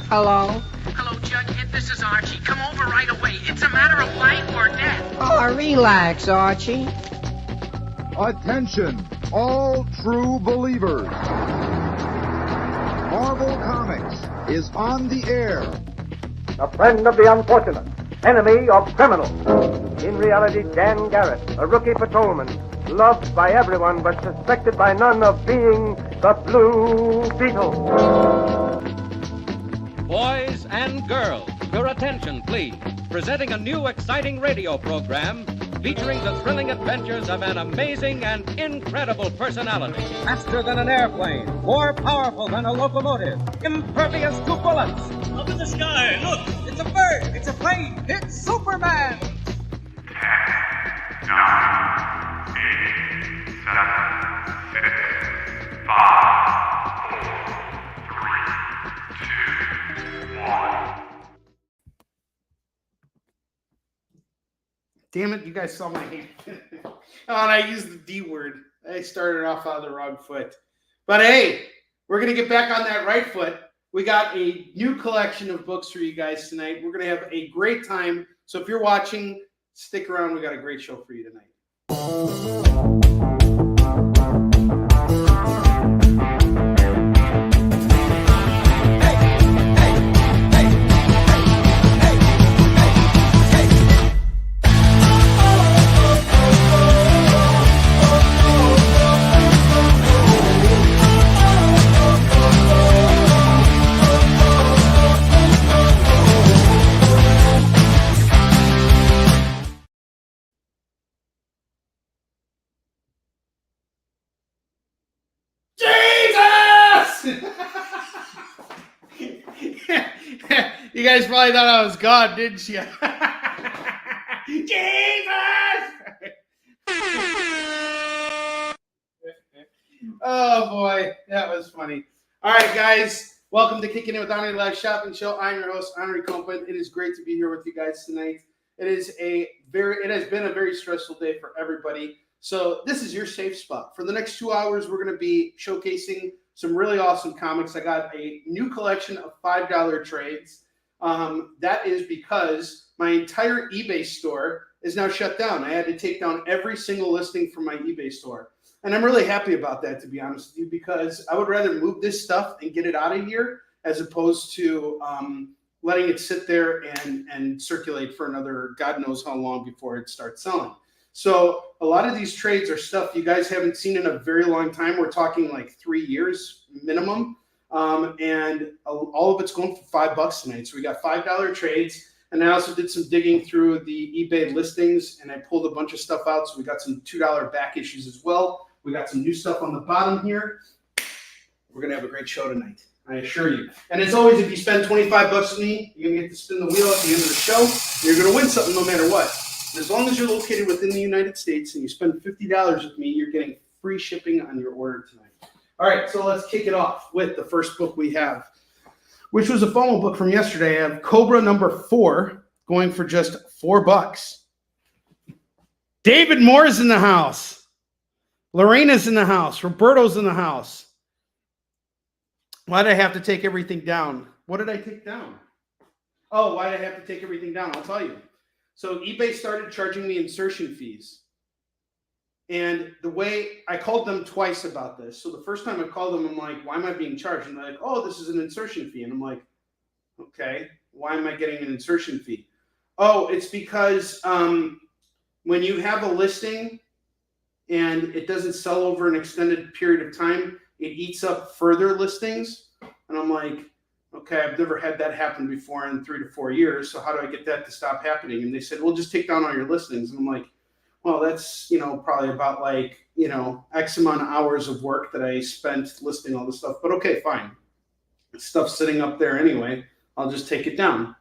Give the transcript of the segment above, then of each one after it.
Hello? Hello, Jughead. This is Archie. Come over right away. It's a matter of life or death. Oh, relax, Archie. Attention, all true believers. Marvel Comics is on the air. A friend of the unfortunate, enemy of criminals. In reality, Dan Garrett, a rookie patrolman, loved by everyone but suspected by none of being the Blue Beetle. Boys and girls, your attention, please. Presenting a new exciting radio program featuring the thrilling adventures of an amazing and incredible personality. Faster than an airplane, more powerful than a locomotive, impervious to bullets. Up in the sky, look! It's a bird, it's a plane, it's Superman! 10, 9, 8, 7, 6, 5, 4, 3, 2, 1. Damn it, you guys saw my hand. Oh, and I used the D word. I started off on the wrong foot. But hey, we're going to get back on that right foot. We got a new collection of books for you guys tonight. We're going to have a great time. So if you're watching, stick around. We got a great show for you tonight. You guys probably thought I was God, didn't you? Jesus! Oh boy, that was funny. All right, guys, welcome to Kickin It With Onrie Live Shopping Show. I'm your host, Onrie Kompan. It is great to be here with you guys tonight. It has been a very stressful day for everybody. So this is your safe spot. For the next 2 hours, we're going to be showcasing some really awesome comics. I got a new collection of $5 trades. That is because my entire eBay store is now shut down. I had to take down every single listing from my eBay store. And I'm really happy about that, to be honest with you, because I would rather move this stuff and get it out of here as opposed to letting it sit there and circulate for another God knows how long before it starts selling. So a lot of these trades are stuff you guys haven't seen in a very long time. We're talking like 3 years minimum. And all of it's going for $5 tonight. So we got $5 trades. And I also did some digging through the eBay listings and I pulled a bunch of stuff out. So we got some $2 back issues as well. We got some new stuff on the bottom here. We're going to have a great show tonight, I assure you. And as always, if you spend $25 with me, you're going to get to spin the wheel at the end of the show. You're going to win something no matter what. And as long as you're located within the United States and you spend $50 with me, you're getting free shipping on your order tonight. All right, so let's kick it off with the first book we have, which was a FOMO book from yesterday. I have Cobra number 4 going for just $4. David Moore's in the house. Lorena's in the house. Roberto's in the house. Why did I have to take everything down? What did I take down? Oh, why did I have to take everything down? I'll tell you. So eBay started charging me insertion fees. And the way I called them twice about this. So the first time I called them, I'm like, why am I being charged? And they're like, oh, this is an insertion fee. And I'm like, okay, why am I getting an insertion fee? Oh, it's because when you have a listing and it doesn't sell over an extended period of time, it eats up further listings. And I'm like, okay, I've never had that happen before in 3 to 4 years. So how do I get that to stop happening? And they said, well, just take down all your listings. And I'm like, well, that's, probably about like, X amount of hours of work that I spent listing all this stuff. But okay, fine. Stuff's sitting up there anyway. I'll just take it down.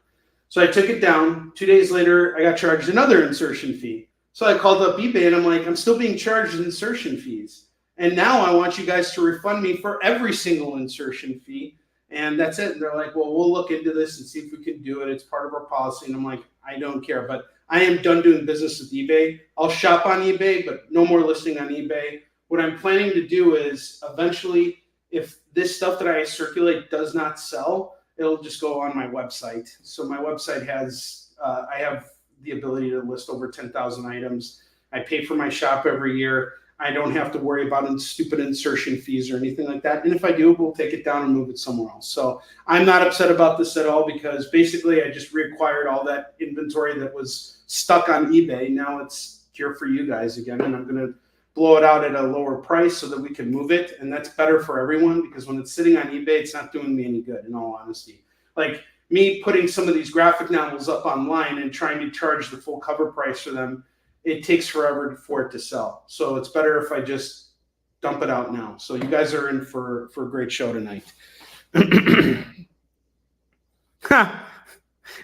So I took it down. 2 days later, I got charged another insertion fee. So I called up eBay and I'm like, I'm still being charged insertion fees. And now I want you guys to refund me for every single insertion fee. And that's it. And they're like, well, we'll look into this and see if we can do it. It's part of our policy. And I'm like, I don't care. But I am done doing business with eBay. I'll shop on eBay, but no more listing on eBay. What I'm planning to do is eventually, if this stuff that I circulate does not sell, it'll just go on my website. So my website has, I have the ability to list over 10,000 items. I pay for my shop every year. I don't have to worry about stupid insertion fees or anything like that. And if I do, we'll take it down and move it somewhere else. So I'm not upset about this at all because basically I just reacquired all that inventory that was stuck on eBay. Now it's here for you guys again, and I'm going to blow it out at a lower price so that we can move it. And that's better for everyone because when it's sitting on eBay, it's not doing me any good, in all honesty. Like me putting some of these graphic novels up online and trying to charge the full cover price for them, it takes forever for it to sell. So it's better if I just dump it out now. So you guys are in for a great show tonight.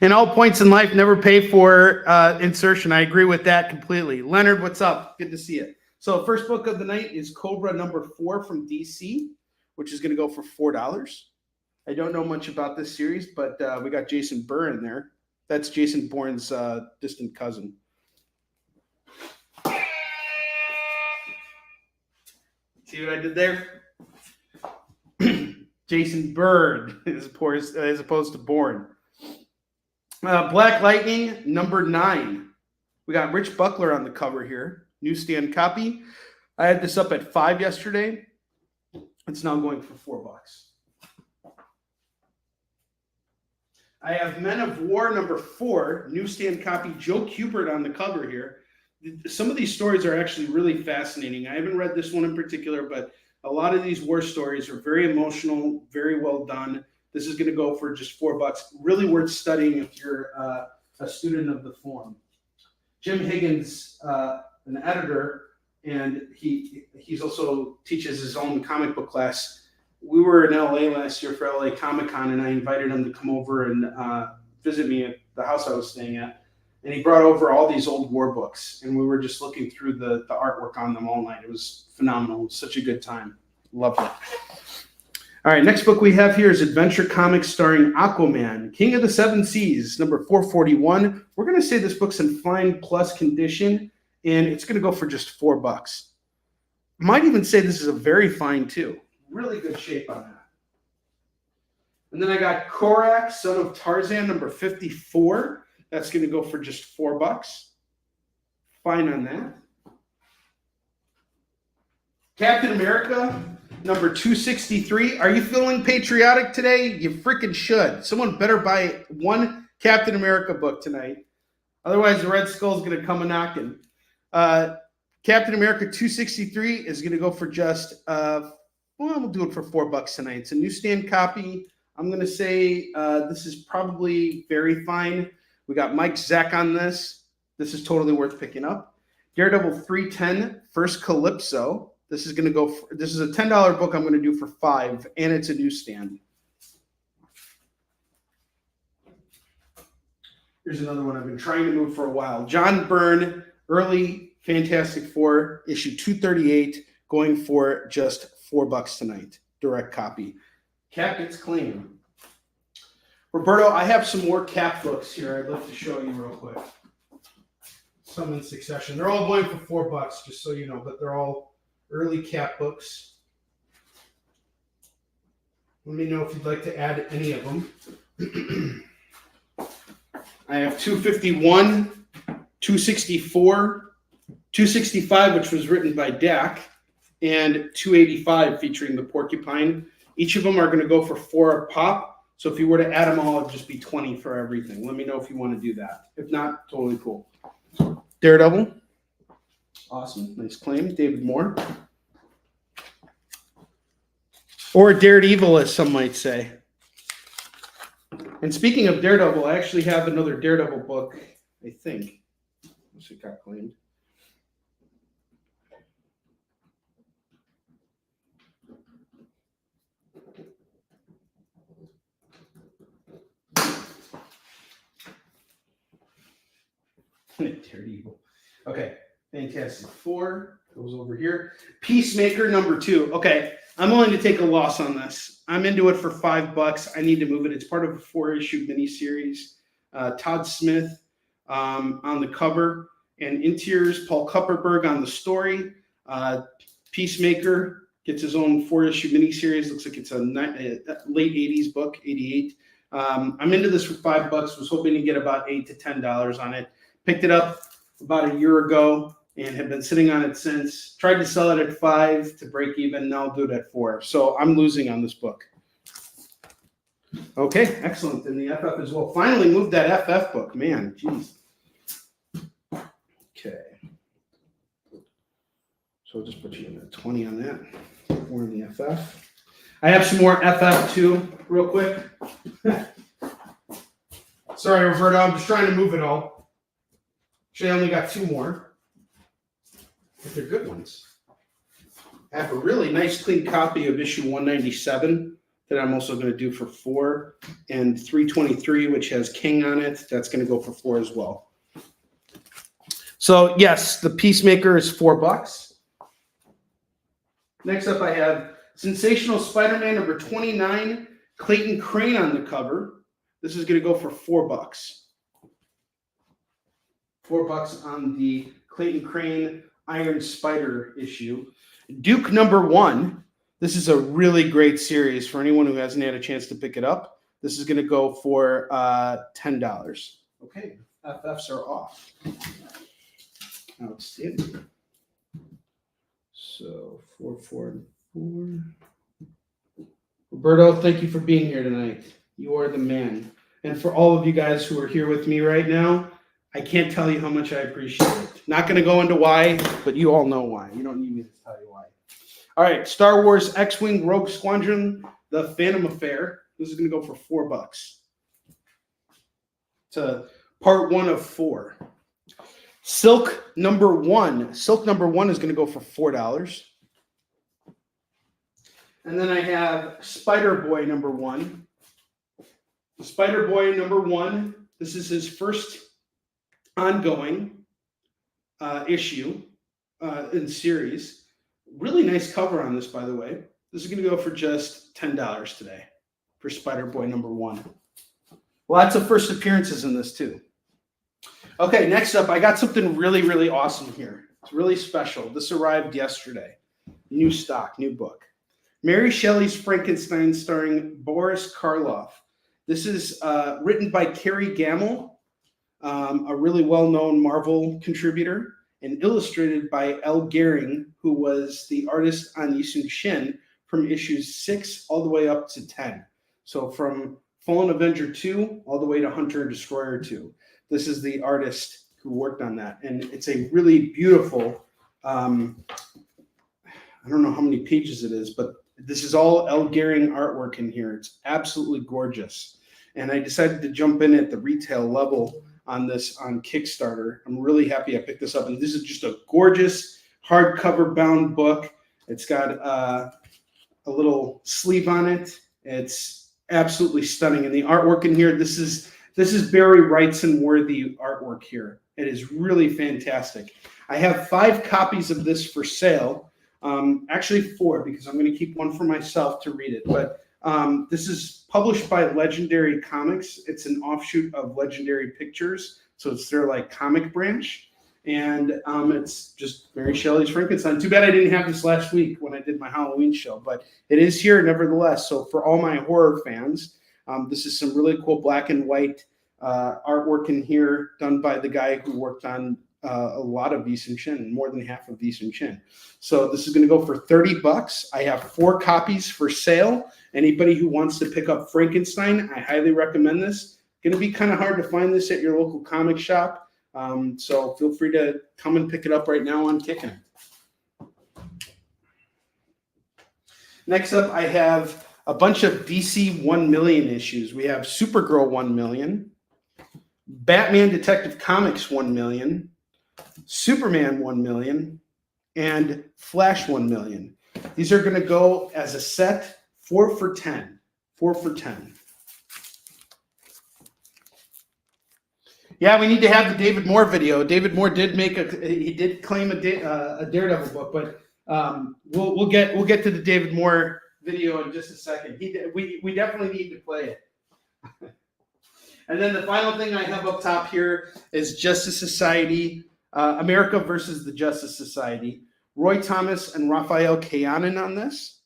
In all points in life, never pay for insertion. I agree with that completely. Leonard, what's up? Good to see you. So first book of the night is Cobra number 4 from DC, which is going to go for $4. I don't know much about this series, but we got Jason Bourne in there. That's Jason Bourne's distant cousin. See what I did there? Jason Bird as opposed to Bourne. Black Lightning number 9. We got Rich Buckler on the cover here. Newsstand copy. I had this up at $5 yesterday. It's now going for $4. I have Men of War number 4. Newsstand copy. Joe Kubert on the cover here. Some of these stories are actually really fascinating. I haven't read this one in particular, but a lot of these war stories are very emotional, very well done. This is going to go for just $4. Really worth studying if you're a student of the form. Jim Higgins, an editor, and he's also teaches his own comic book class. We were in LA last year for LA Comic-Con, and I invited him to come over and visit me at the house I was staying at. And he brought over all these old war books, and we were just looking through the artwork on them all night. It was phenomenal. It was such a good time. Loved it. All right, next book we have here is Adventure Comics starring Aquaman, King of the Seven Seas, number 441. We're going to say this book's in fine plus condition, and it's going to go for just $4. Might even say this is a very fine too. Really good shape on that. And then I got Korak, Son of Tarzan, number 54. That's going to go for just $4. Fine on that. Captain America, number 263. Are you feeling patriotic today? You freaking should. Someone better buy one Captain America book tonight. Otherwise, the Red Skull's going to come a-knocking. Captain America 263 is going to go for just, we'll do it for $4 tonight. It's a newsstand copy. I'm going to say this is probably very fine. We got Mike Zeck on this. This is totally worth picking up. Daredevil 310, First Calypso. This is going to go for, this is a $10 book I'm going to do for $5, and it's a newsstand. Here's another one I've been trying to move for a while. John Byrne, early Fantastic Four, issue 238, going for just $4 tonight. Direct copy. Cap gets claim. Roberto, I have some more Cap books here I'd love to show you real quick. Some in succession. They're all going for $4, just so you know, but they're all early Cap books. Let me know if you'd like to add any of them. I have 251, 264, 265, which was written by Dak, and 285 featuring the porcupine. Each of them are going to go for $4 a pop. So if you were to add them all, it'd just be 20 for everything. Let me know if you want to do that. If not, totally cool. Daredevil. Awesome. Nice claim. David Moore. Or Daredevil, as some might say. And speaking of Daredevil, I actually have another Daredevil book, I think. Unless it got claimed. Daredevil. Okay, Fantastic Four goes over here. Peacemaker number 2. Okay, I'm willing to take a loss on this. I'm into it for $5. I need to move it. It's part of a 4-issue miniseries. Todd Smith on the cover, and interiors Paul Kupperberg on the story. Peacemaker gets his own 4-issue miniseries. Looks like it's a late 80s book, 88. I'm into this for $5. Was hoping to get about $8 to $10 on it. Picked it up about a year ago and have been sitting on it since. Tried to sell it at $5 to break even. Now I'll do it at $4. So I'm losing on this book. Okay, excellent. And the FF as well. Finally moved that FF book. Man, geez. Okay. So I'll just put you in a 20 on that. We're in the FF. I have some more FF too, real quick. Sorry, Roberto, I'm just trying to move it all. Actually, I only got 2 more. But they're good ones. I have a really nice clean copy of issue 197 that I'm also going to do for $4, and 323, which has King on it. That's going to go for $4 as well. So yes, the Peacemaker is $4. Next up, I have Sensational Spider-Man number 29, Clayton Crane on the cover. This is going to go for $4. $4 on the Clayton Crane Iron Spider issue. Duke number 1. This is a really great series for anyone who hasn't had a chance to pick it up. This is going to go for $10. Okay, FFs are off. Outstanding. So 4, 4, and 4. Roberto, thank you for being here tonight. You are the man. And for all of you guys who are here with me right now, I can't tell you how much I appreciate it. Not going to go into why, but you all know why. You don't need me to tell you why. All right, Star Wars X-Wing Rogue Squadron, The Phantom Affair. This is going to go for $4. To part 1 of 4. Silk number 1. Silk number 1 is going to go for $4. And then I have Spider Boy number 1. Spider Boy number 1. This is his first ongoing issue in series. Really nice cover on this, by the way. This is going to go for just $10 today for Spider Boy number 1. Lots of first appearances in this too. Okay, next up, I got something really, really awesome here. It's really special. This arrived yesterday. New stock, new book. Mary Shelley's Frankenstein starring Boris Karloff. This is written by Carrie Gamble, a really well-known Marvel contributor, and illustrated by Elle Gehring, who was the artist on Yisung Shin from issues 6 all the way up to 10. So from Fallen Avenger 2 all the way to Hunter and Destroyer 2. This is the artist who worked on that. And it's a really beautiful, I don't know how many pages it is, but this is all Elle Gehring artwork in here. It's absolutely gorgeous. And I decided to jump in at the retail level on this on Kickstarter. I'm really happy I picked this up. And this is just a gorgeous hardcover bound book. It's got a little sleeve on it. It's absolutely stunning. And the artwork in here, this is Barry Wrightson worthy artwork here. It is really fantastic. I have 5 copies of this for sale. Actually 4, because I'm going to keep one for myself to read it. But this is published by Legendary Comics. It's an offshoot of Legendary Pictures. So it's their like comic branch. And it's just Mary Shelley's Frankenstein. Too bad I didn't have this last week when I did my Halloween show. But it is here nevertheless. So for all my horror fans, this is some really cool black and white artwork in here done by the guy who worked on a lot of Yisung Shin, more than half of Yisung Shin. So this is going to go for $30. I have 4 copies for sale. Anybody who wants to pick up Frankenstein, I highly recommend this. Going to be kind of hard to find this at your local comic shop. So feel free to come and pick it up right now on Kickin It. Next up, I have a bunch of DC 1 million issues. We have Supergirl 1 million, Batman Detective Comics 1 million, Superman 1 million, and Flash 1 million. These are going to go as a set 4 for $10. 4 for $10. Yeah, we need to have the David Moore video. David Moore did he did claim a Daredevil book, but we'll get to the David Moore video in just a second. We definitely need to play it. And then the final thing I have up top here is Justice Society, America versus the Justice Society. Roy Thomas and Raphael Kayanin on this.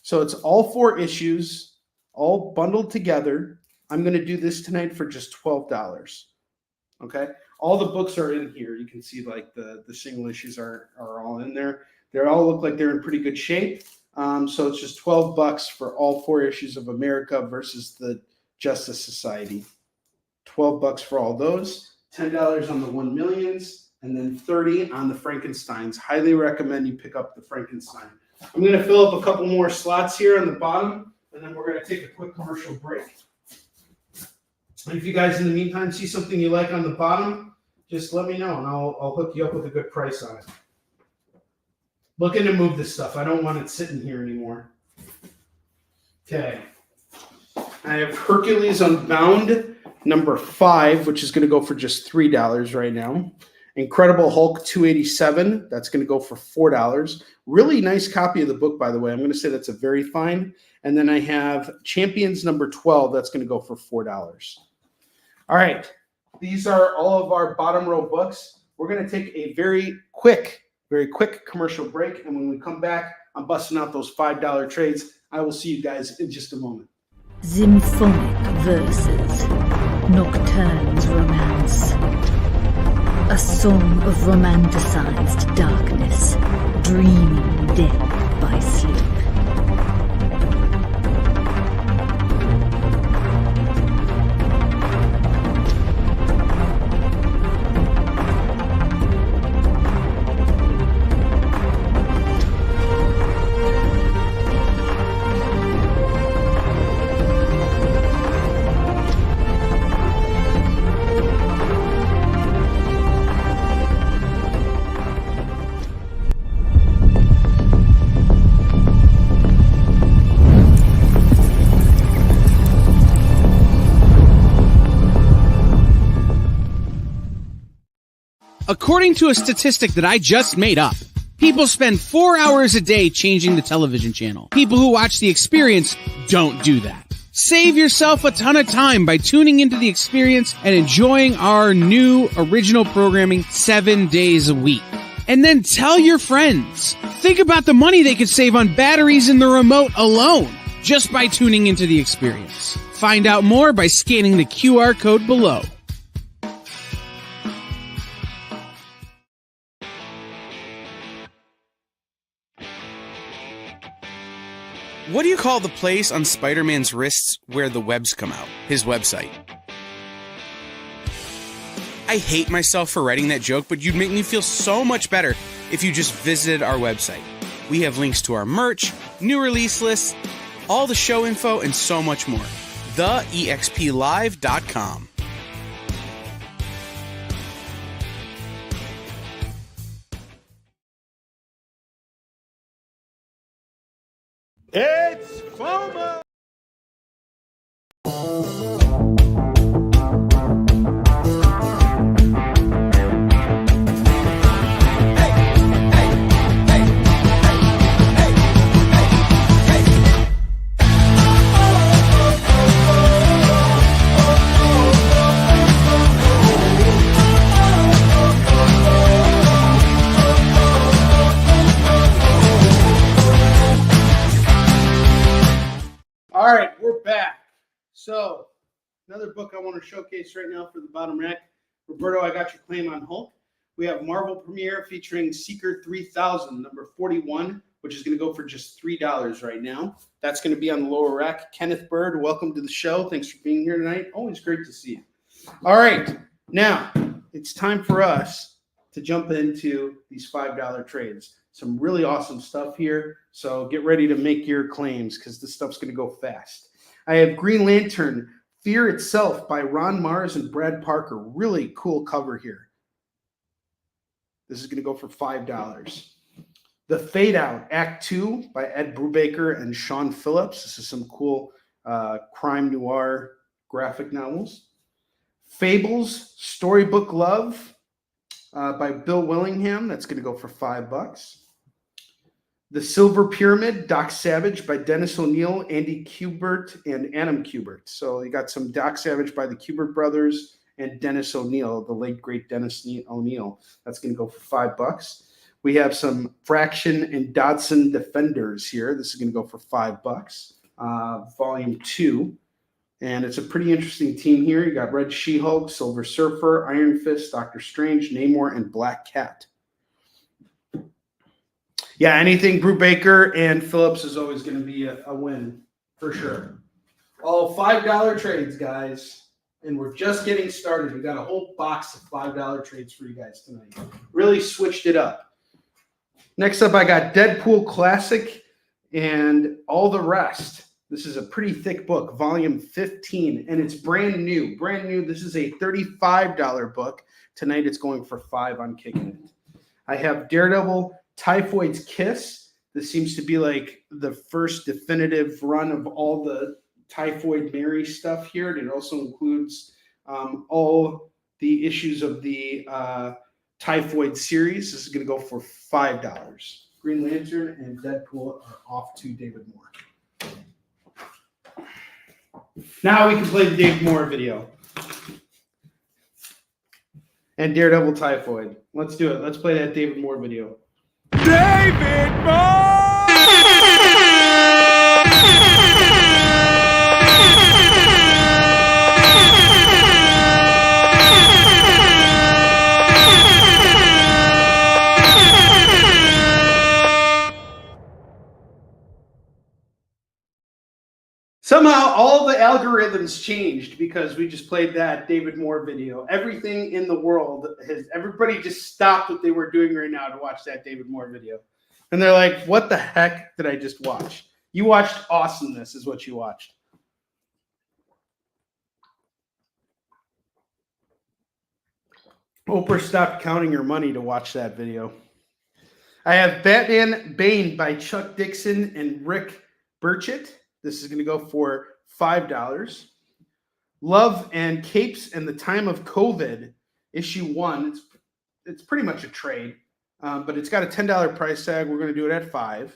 So it's all 4 issues, all bundled together. I'm going to do this tonight for just $12. Okay. All the books are in here. You can see like the single issues are all in there. They all look like they're in pretty good shape. So it's just $12 for all 4 issues of America versus the Justice Society. $12 for all those. $10 on the 1 millions, and then $30 on the Frankensteins. Highly recommend you pick up the Frankenstein. I'm going to fill up a couple more slots here on the bottom, and then we're going to take a quick commercial break. And if you guys in the meantime see something you like on the bottom, just let me know, and I'll hook you up with a good price on it. Looking to move this stuff. I don't want it sitting here anymore. Okay. I have Hercules Unbound number 5, which is going to go for just $3 right now. Incredible Hulk 287, that's going to go for $4. Really nice copy of the book, by the way. I'm going to say that's a very fine. And then I have Champions number 12, that's going to go for $4. All right, these are all of our bottom row books. We're going to take a very quick commercial break. And when we come back, I'm busting out those $5 trades. I will see you guys in just a moment. Symphonic verses, Nocturne's romance. A song of romanticized darkness, dreaming death by sleep. According to a statistic that I just made up, people spend 4 hours a day changing the television channel. People who watch The Experience don't do that. Save yourself a ton of time by tuning into The Experience and enjoying our new original programming 7 days a week. And then tell your friends. Think about the money they could save on batteries in the remote alone just by tuning into The Experience. Find out more by scanning the QR code below. What do you call the place on Spider-Man's wrists where the webs come out? His website. I hate myself for writing that joke, but you'd make me feel so much better if you just visited our website. We have links to our merch, new release lists, all the show info, and so much more. TheEXPLive.com. It's FOMO! All right, we're back. So, another book I want to showcase right now for the bottom rack. Roberto, I got your claim on Hulk. We have Marvel Premiere featuring Seeker 3000, number 41, which is going to go for just $3 right now. That's going to be on the lower rack. Kenneth Bird, welcome to the show. Thanks for being here tonight. Always great to see you. All right, now it's time for us to jump into these $5 trades. Some really awesome stuff here. So get ready to make your claims because this stuff's going to go fast. I have Green Lantern, Fear Itself by Ron Mars and Brad Parker. Really cool cover here. This is going to go for $5. The Fade Out, Act 2 by Ed Brubaker and Sean Phillips. This is some cool crime noir graphic novels. Fables, Storybook Love by Bill Willingham. That's going to go for $5. The Silver Pyramid, Doc Savage by Dennis O'Neil, Andy Kubert, and Adam Kubert. So you got some Doc Savage by the Kubert brothers and Dennis O'Neil, the late great Dennis O'Neil. That's going to go for $5. We have some Fraction and Dodson Defenders here. This is going to go for $5. Volume 2. And it's a pretty interesting team here. You got Red She-Hulk, Silver Surfer, Iron Fist, Doctor Strange, Namor, and Black Cat. Yeah, anything Brubaker and Phillips is always going to be a win, for sure. All $5 trades, guys. And we're just getting started. We got a whole box of $5 trades for you guys tonight. Really switched it up. Next up, I got Deadpool Classic and All the Rest. This is a pretty thick book, volume 15, and it's brand new. Brand new. This is a $35 book. Tonight it's going for $5 on Kickin' It. I have Daredevil Typhoid's Kiss. This seems to be like the first definitive run of all the Typhoid Mary stuff here. And it also includes all the issues of the Typhoid series. This is going to go for $5. Green Lantern and Deadpool are off to David Moore. Now we can play the David Moore video. And Daredevil Typhoid. Let's do it. Let's play that David Moore video. David Moore! Somehow all the algorithms changed because we just played that David Moore video. Everything in the world everybody just stopped what they were doing right now to watch that David Moore video. And they're like, what the heck did I just watch? You watched awesomeness is what you watched. Oprah stopped counting her money to watch that video. I have Batman Bane by Chuck Dixon and Rick Burchett. This is going to go for $5. Love and Capes and the Time of COVID, issue 1. It's pretty much a trade, but it's got a $10 price tag. We're going to do it at $5.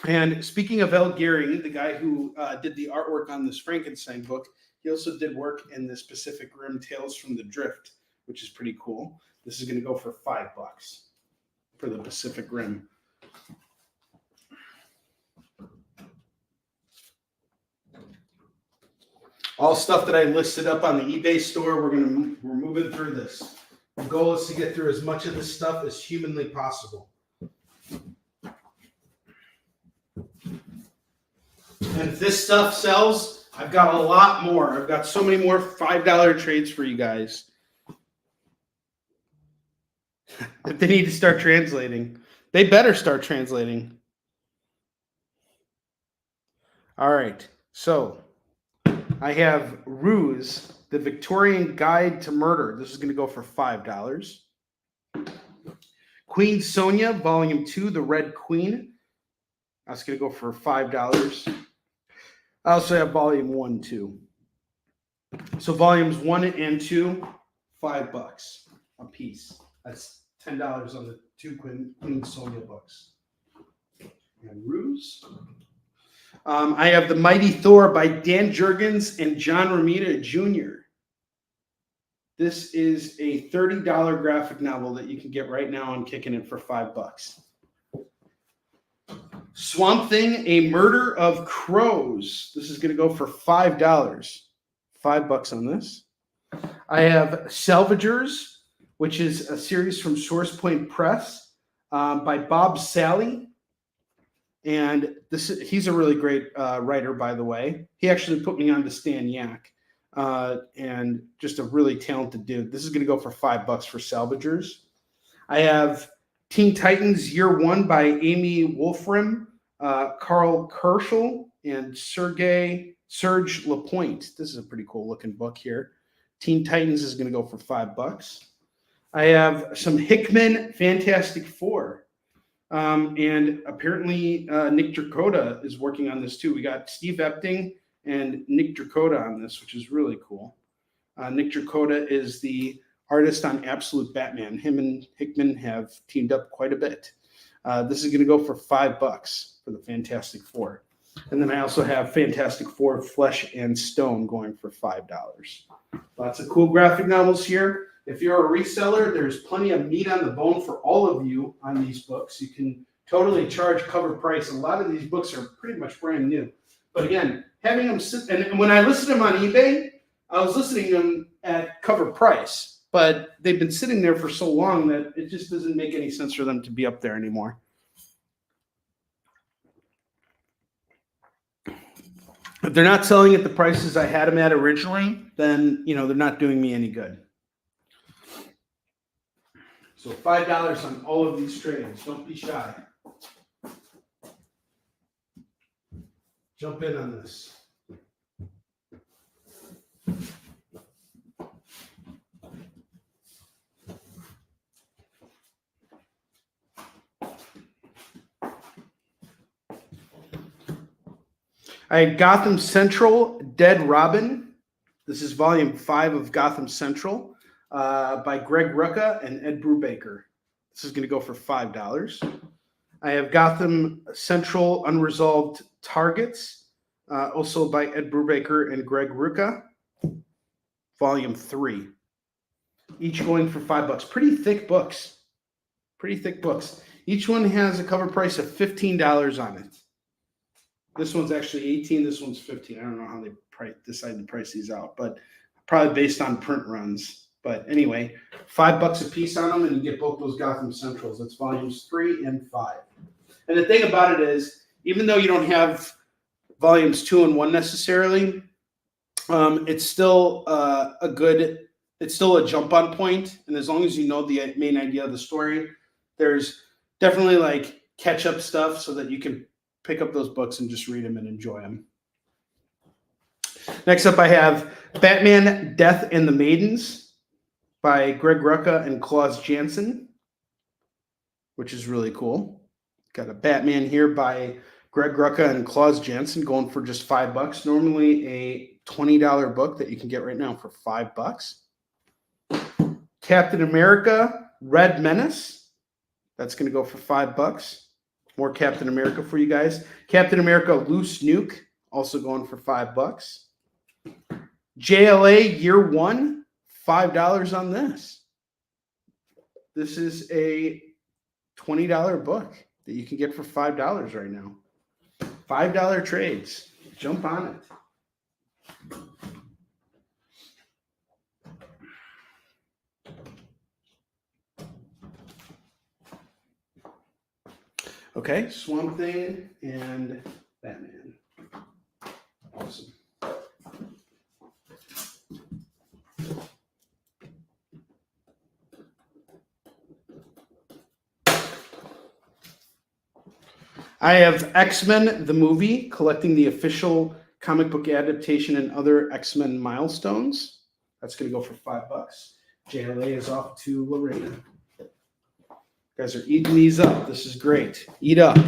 And speaking of El Gehring, the guy who did the artwork on this Frankenstein book, he also did work in the Pacific Rim Tales from the Drift, which is pretty cool. This is going to go for $5 for the Pacific Rim. All stuff that I listed up on the eBay store, we're moving through this. The goal is to get through as much of this stuff as humanly possible. And if this stuff sells, I've got a lot more. I've got so many more $5 trades for you guys. If they need to start translating, they better start translating. All right, so I have Ruse, the Victorian Guide to Murder. This is going to go for $5. Queen Sonia, Volume 2, The Red Queen. That's going to go for $5. I also have Volume 1, too. So Volumes 1 and 2, $5 a piece. That's $10 on the 2 Queen Sonia books. And Ruse. I have The Mighty Thor by Dan Jurgens and John Romita Jr. This is a $30 graphic novel that you can get right now on Kickin' It for $5. Swamp Thing, A Murder of Crows. This is going to go for $5. $5 on this. I have Salvagers, which is a series from Source Point Press by Bob Sally. And he's a really great writer, by the way. He actually put me on to Stan Yak, and just a really talented dude. This is going to go for $5 for Salvagers. I have Teen Titans Year 1 by Amy Wolfram, Carl Kerschel, and Serge Lapointe. This is a pretty cool looking book here. Teen Titans is going to go for $5. I have some Hickman Fantastic Four. And apparently Nick Dracota is working on this too. We got Steve Epting and Nick Dracota on this, which is really cool. Nick Dracota is the artist on Absolute Batman. Him and Hickman have teamed up quite a bit. This is going to go for $5 for the Fantastic Four. And then I also have Fantastic Four Flesh and Stone going for $5. Lots of cool graphic novels here. If you're a reseller, there's plenty of meat on the bone for all of you on these books. You can totally charge cover price. A lot of these books are pretty much brand new. But again, having them sit, and when I listed them on eBay, I was listing them at cover price, but they've been sitting there for so long that it just doesn't make any sense for them to be up there anymore. If they're not selling at the prices I had them at originally, then, they're not doing me any good. So $5 on all of these trades. Don't be shy. Jump in on this. I had Gotham Central, Dead Robin. This is volume 5 of Gotham Central by Greg Rucka and Ed Brubaker. This is going to go for $5. I have Gotham Central Unresolved Targets, also by Ed Brubaker and Greg Rucka, volume 3. Each going for $5. Pretty thick books. Each one has a cover price of $15 on it. This one's actually $18. This one's $15. I don't know how they decide to price these out, but probably based on print runs. But anyway, $5 a piece on them, and you get both those Gotham Centrals. That's volumes 3 and 5. And the thing about it is, even though you don't have volumes 2 and 1 necessarily, it's still it's still a jump on point. And as long as you know the main idea of the story, there's definitely like catch up stuff so that you can pick up those books and just read them and enjoy them. Next up, I have Batman, Death and the Maidens by Greg Rucka and Klaus Janson, which is really cool. Got a Batman here by Greg Rucka and Klaus Janson going for just $5. Normally a $20 book that you can get right now for $5. Captain America, Red Menace. That's going to go for $5. More Captain America for you guys. Captain America Loose Nuke, also going for $5. JLA Year One, $5 on this. This is a $20 book that you can get for $5 right now. $5 trades. Jump on it. Okay, Swamp Thing and Batman. Awesome. I have X-Men, the movie, collecting the official comic book adaptation and other X-Men milestones. That's going to go for $5. JLA is off to Lorena. You guys are eating these up. This is great. Eat up.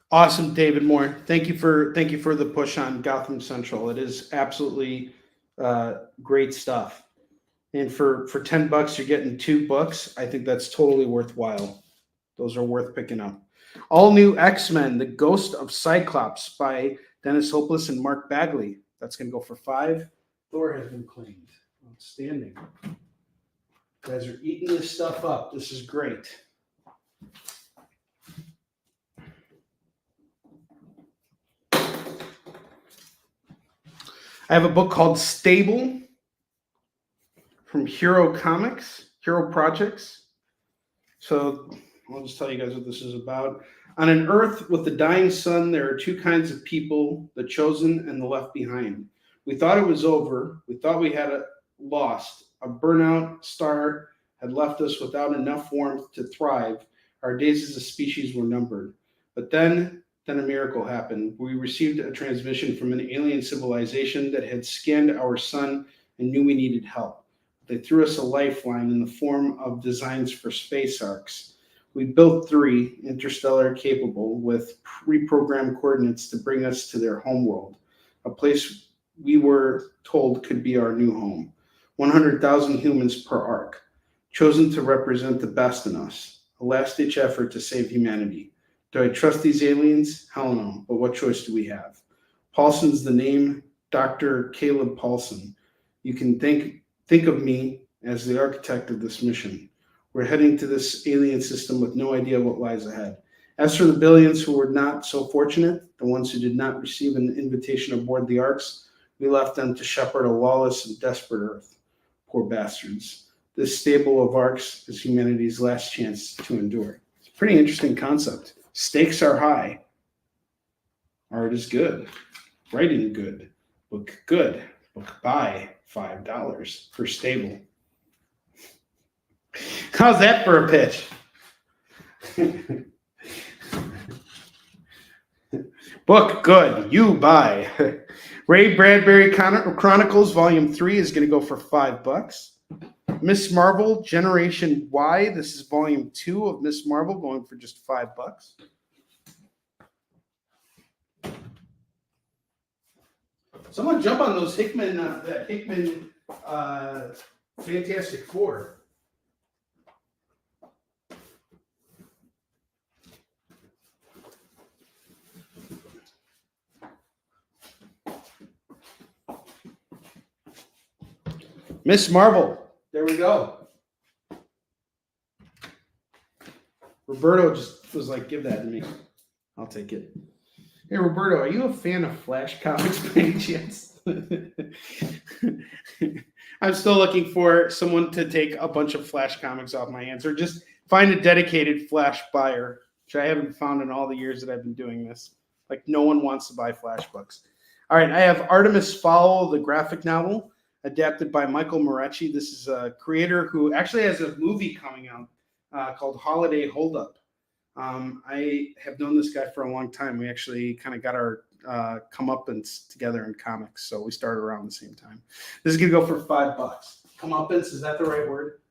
Awesome, David Moore. Thank you for the push on Gotham Central. It is absolutely great stuff. And for $10, you're getting 2 books. I think that's totally worthwhile. Those are worth picking up. All new X-Men, The Ghost of Cyclops by Dennis Hopeless and Mark Bagley. That's going to go for $5. Thor has been claimed. Outstanding. You guys are eating this stuff up. This is great. I have a book called Stable from Hero Projects. So I'll just tell you guys what this is about. On an Earth with the dying sun, there are 2 kinds of people, the chosen and the left behind. We thought it was over. We thought we had lost. A burnout star had left us without enough warmth to thrive. Our days as a species were numbered. But then a miracle happened. We received a transmission from an alien civilization that had scanned our sun and knew we needed help. They threw us a lifeline in the form of designs for space arcs. We built 3 interstellar capable with pre-programmed coordinates to bring us to their homeworld, a place we were told could be our new home. 100,000 humans per arc, chosen to represent the best in us, a last-ditch effort to save humanity. Do I trust these aliens? Hell no, but what choice do we have? Paulson's the name, Dr. Caleb Paulson. You can think of me as the architect of this mission. We're heading to this alien system with no idea what lies ahead. As for the billions who were not so fortunate, the ones who did not receive an invitation aboard the arks, we left them to shepherd a lawless and desperate earth. Poor bastards. This stable of arks is humanity's last chance to endure. It's a pretty interesting concept. Stakes are high. Art is good. Writing good. Book good. Book buy $5 per stable. How's that for a pitch? Book good. You buy. Ray Bradbury Chronicles Volume 3 is going to go for $5. Miss Marvel Generation Y. This is Volume 2 of Miss Marvel, going for just $5. Someone jump on those Hickman, that Hickman Fantastic Four. Miss Marvel. There we go. Roberto just was like, give that to me. I'll take it. Hey, Roberto, are you a fan of Flash comics by any chance? I'm still looking for someone to take a bunch of Flash comics off my hands, or just find a dedicated Flash buyer, which I haven't found in all the years that I've been doing this. Like, no one wants to buy Flash books. All right, I have Artemis Fowl, the graphic novel, adapted by Michael Moretti. This is a creator who actually has a movie coming out called Holiday Holdup. I have known this guy for a long time. We actually kind of got our comeuppance together in comics, so we started around the same time. This is going to go for $5. Comeuppance, is that the right word?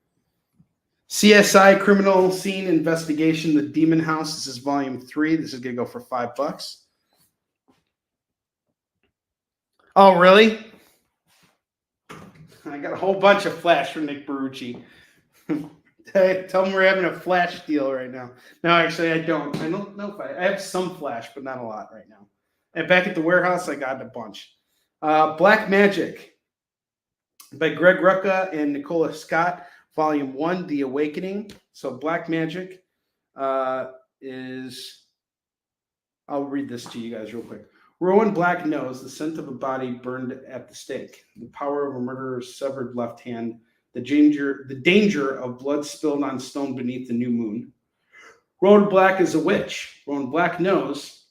CSI Criminal Scene Investigation, The Demon House. This is Volume 3. This is going to go for $5. Oh, really? I got a whole bunch of Flash from Nick Barucci. Tell them we're having a Flash deal right now. No, actually, I don't. I don't know if I have some Flash, but not a lot right now. And back at the warehouse, I got a bunch. Black Magic by Greg Rucka and Nicola Scott, Volume 1, The Awakening. So Black Magic is... I'll read this to you guys real quick. Rowan Black knows the scent of a body burned at the stake, the power of a murderer's severed left hand, the danger of blood spilled on stone beneath the new moon. Rowan Black is a witch. Rowan Black knows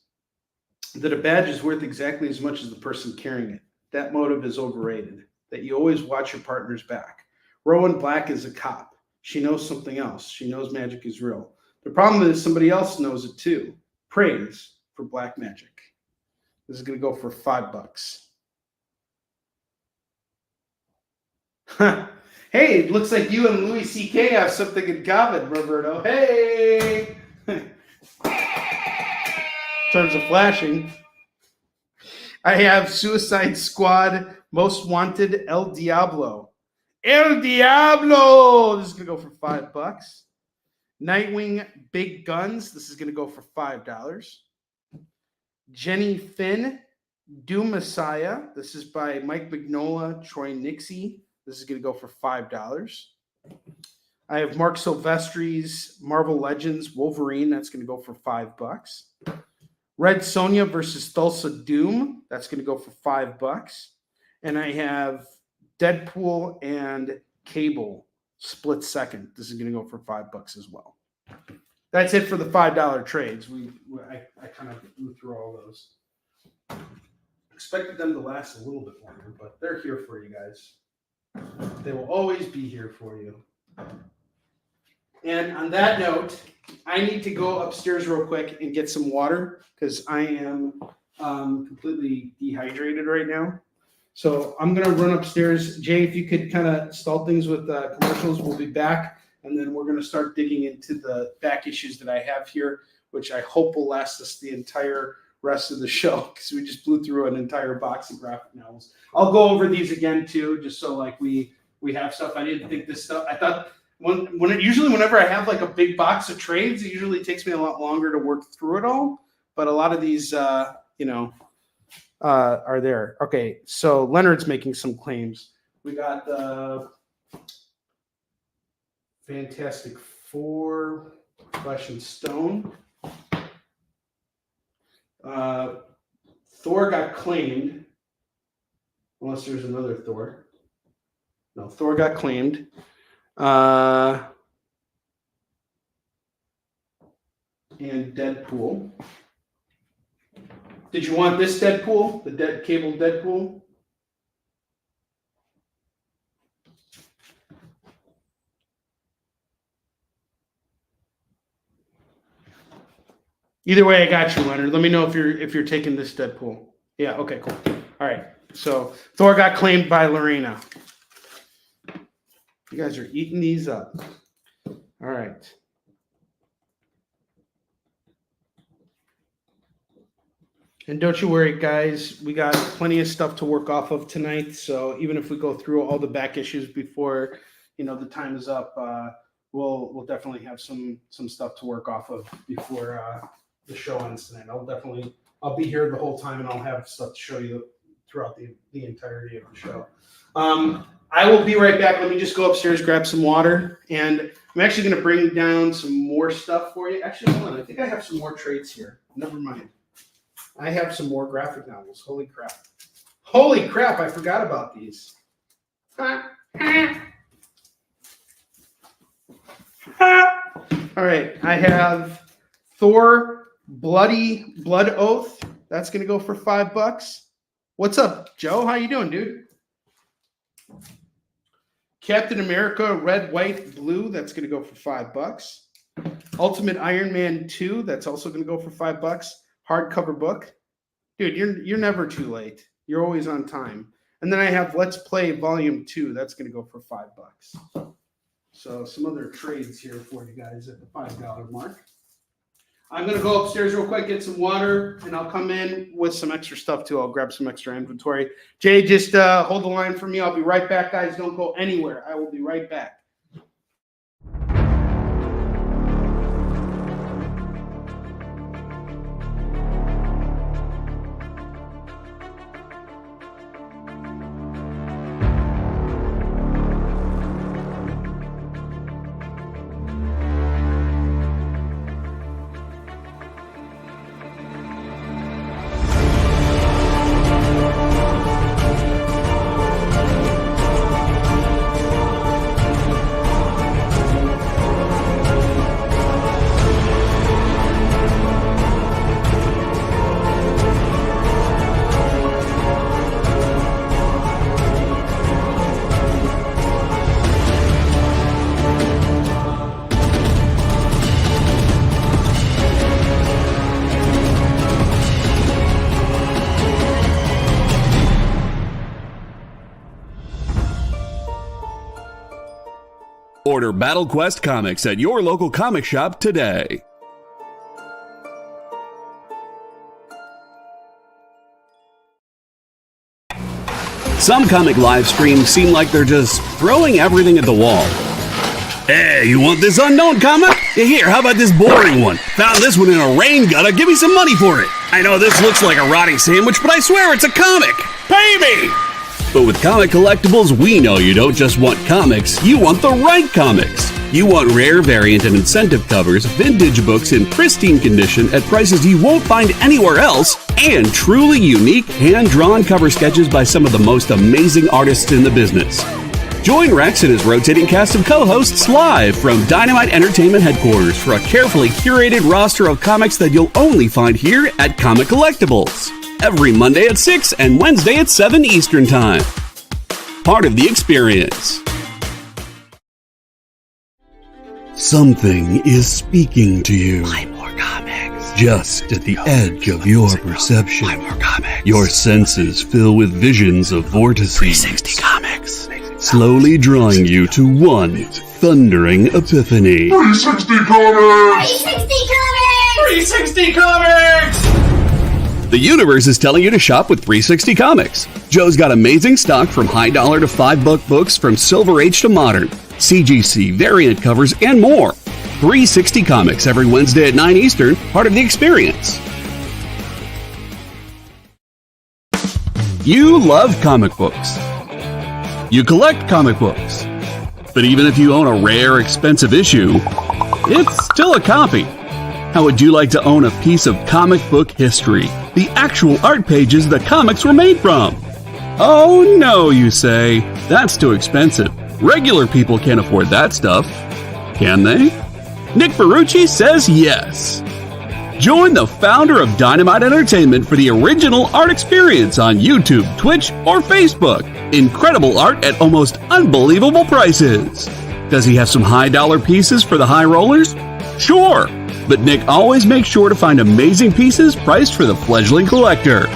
that a badge is worth exactly as much as the person carrying it. That motive is overrated, that you always watch your partner's back. Rowan Black is a cop. She knows something else. She knows magic is real. The problem is somebody else knows it too. Praise for Black Magic. This is going to go for $5. Hey, it looks like you and Louis C.K. have something in common, Roberto. Hey! In terms of flashing, I have Suicide Squad Most Wanted El Diablo. El Diablo! This is going to go for $5. Nightwing Big Guns. This is going to go for $5. Jenny Finn, Doom Messiah. This is by Mike Mignola, Troy Nixie. This is going to go for $5. I have Mark Silvestri's Marvel Legends Wolverine. That's going to go for $5. Red Sonja versus Thulsa Doom. That's going to go for $5. And I have Deadpool and Cable Split Second. This is going to go for $5 as well. That's it for the $5 trades. I kind of blew through all those. Expected them to last a little bit longer, but they're here for you guys. They will always be here for you. And on that note, I need to go upstairs real quick and get some water because I am completely dehydrated right now. So I'm going to run upstairs. Jay, if you could kind of stall things with commercials, we'll be back. And then we're going to start digging into the back issues that I have here, which I hope will last us the entire rest of the show because we just blew through an entire box of graphic novels. I'll go over these again too, just so like we have stuff. I didn't think this stuff. I thought whenever I have like a big box of trades, it usually takes me a lot longer to work through it all. But a lot of these, are there. Okay, so Leonard's making some claims. We got Fantastic Four, Flesh and Stone. Thor got claimed, unless there's another Thor. No, Thor got claimed. And Deadpool. Did you want this Deadpool? The cable Deadpool? Either way, I got you, Leonard. Let me know if you're taking this Deadpool. Yeah, okay, cool. All right. So Thor got claimed by Lorena. You guys are eating these up. All right. And don't you worry, guys. We got plenty of stuff to work off of tonight. So even if we go through all the back issues before, the time is up, we'll definitely have some stuff to work off of before the show ends tonight. I'll be here the whole time, and I'll have stuff to show you throughout the entirety of the show. I will be right back. Let me just go upstairs, grab some water, and I'm actually going to bring down some more stuff for you. Actually, hold on. I think I have some more trades here. Never mind. I have some more graphic novels. Holy crap. Holy crap, I forgot about these. All right, I have Thor Blood Oath. That's going to go for $5. What's up, Joe? How you doing, dude? Captain America Red, White, Blue. That's going to go for $5. Ultimate Iron Man 2. That's also going to go for $5. Hardcover book. Dude, you're never too late. You're always on time. And then I have Let's Play Volume 2. That's going to go for $5. So some other trades here for you guys at the $5 mark. I'm going to go upstairs real quick, get some water, and I'll come in with some extra stuff too. I'll grab some extra inventory. Jay, just hold the line for me. I'll be right back, guys. Don't go anywhere. I will be right back. Order Battle Quest comics at your local comic shop today. Some comic live streams seem like they're just throwing everything at the wall. Hey, you want this unknown comic? Here, how about this boring one? Found this one in a rain gutter. Give me some money for it. I know this looks like a rotting sandwich, but I swear it's a comic. Pay me! But with Comic Collectibles, we know you don't just want comics, you want the right comics. You want rare, variant, and incentive covers, vintage books in pristine condition at prices you won't find anywhere else, and truly unique, hand-drawn cover sketches by some of the most amazing artists in the business. Join Rex and his rotating cast of co-hosts live from Dynamite Entertainment headquarters for a carefully curated roster of comics that you'll only find here at Comic Collectibles. Every Monday at 6 and Wednesday at 7 Eastern Time. Part of the experience. Something is speaking to you. Play more comics. Just at the edge of your perception. Play more comics. Your senses fill with visions of vortices. 360 comics. Slowly drawing you to one thundering epiphany. 360 comics! 360 comics! 360 comics! The universe is telling you to shop with 360 Comics. Joe's got amazing stock from high dollar to $5 books from Silver Age to modern, CGC, variant covers, and more. 360 Comics every Wednesday at 9 Eastern, part of the experience. You love comic books. You collect comic books. But even if you own a rare, expensive issue, it's still a copy. How would you like to own a piece of comic book history? The actual art pages the comics were made from? Oh no, you say. That's too expensive. Regular people can't afford that stuff. Can they? Nick Ferrucci says yes. Join the founder of Dynamite Entertainment for the original art experience on YouTube, Twitch, or Facebook. Incredible art at almost unbelievable prices. Does he have some high-dollar pieces for the high rollers? Sure, but Nick always makes sure to find amazing pieces priced for the fledgling collector.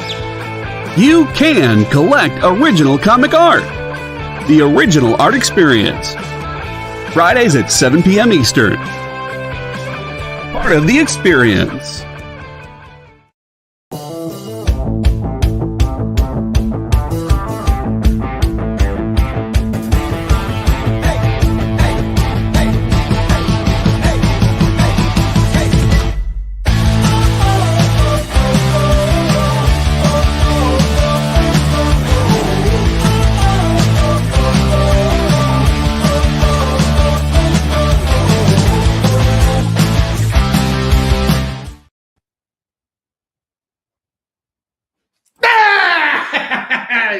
You can collect original comic art. The original art experience. Fridays at 7 p.m. Eastern. Part of the experience.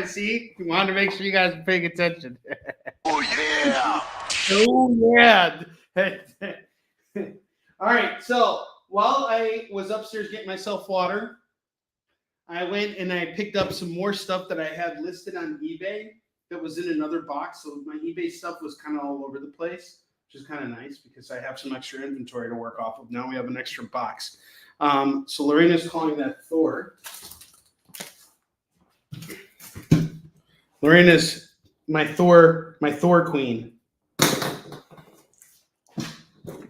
See, you wanted to make sure you guys are paying attention. Oh, yeah. Oh, yeah. All right. So while I was upstairs getting myself water, I went and I picked up some more stuff that I had listed on eBay that was in another box. So my eBay stuff was kind of all over the place, which is kind of nice because I have some extra inventory to work off of. Now we have an extra box. So Lorena's calling that Thor. Lorena's my Thor queen. If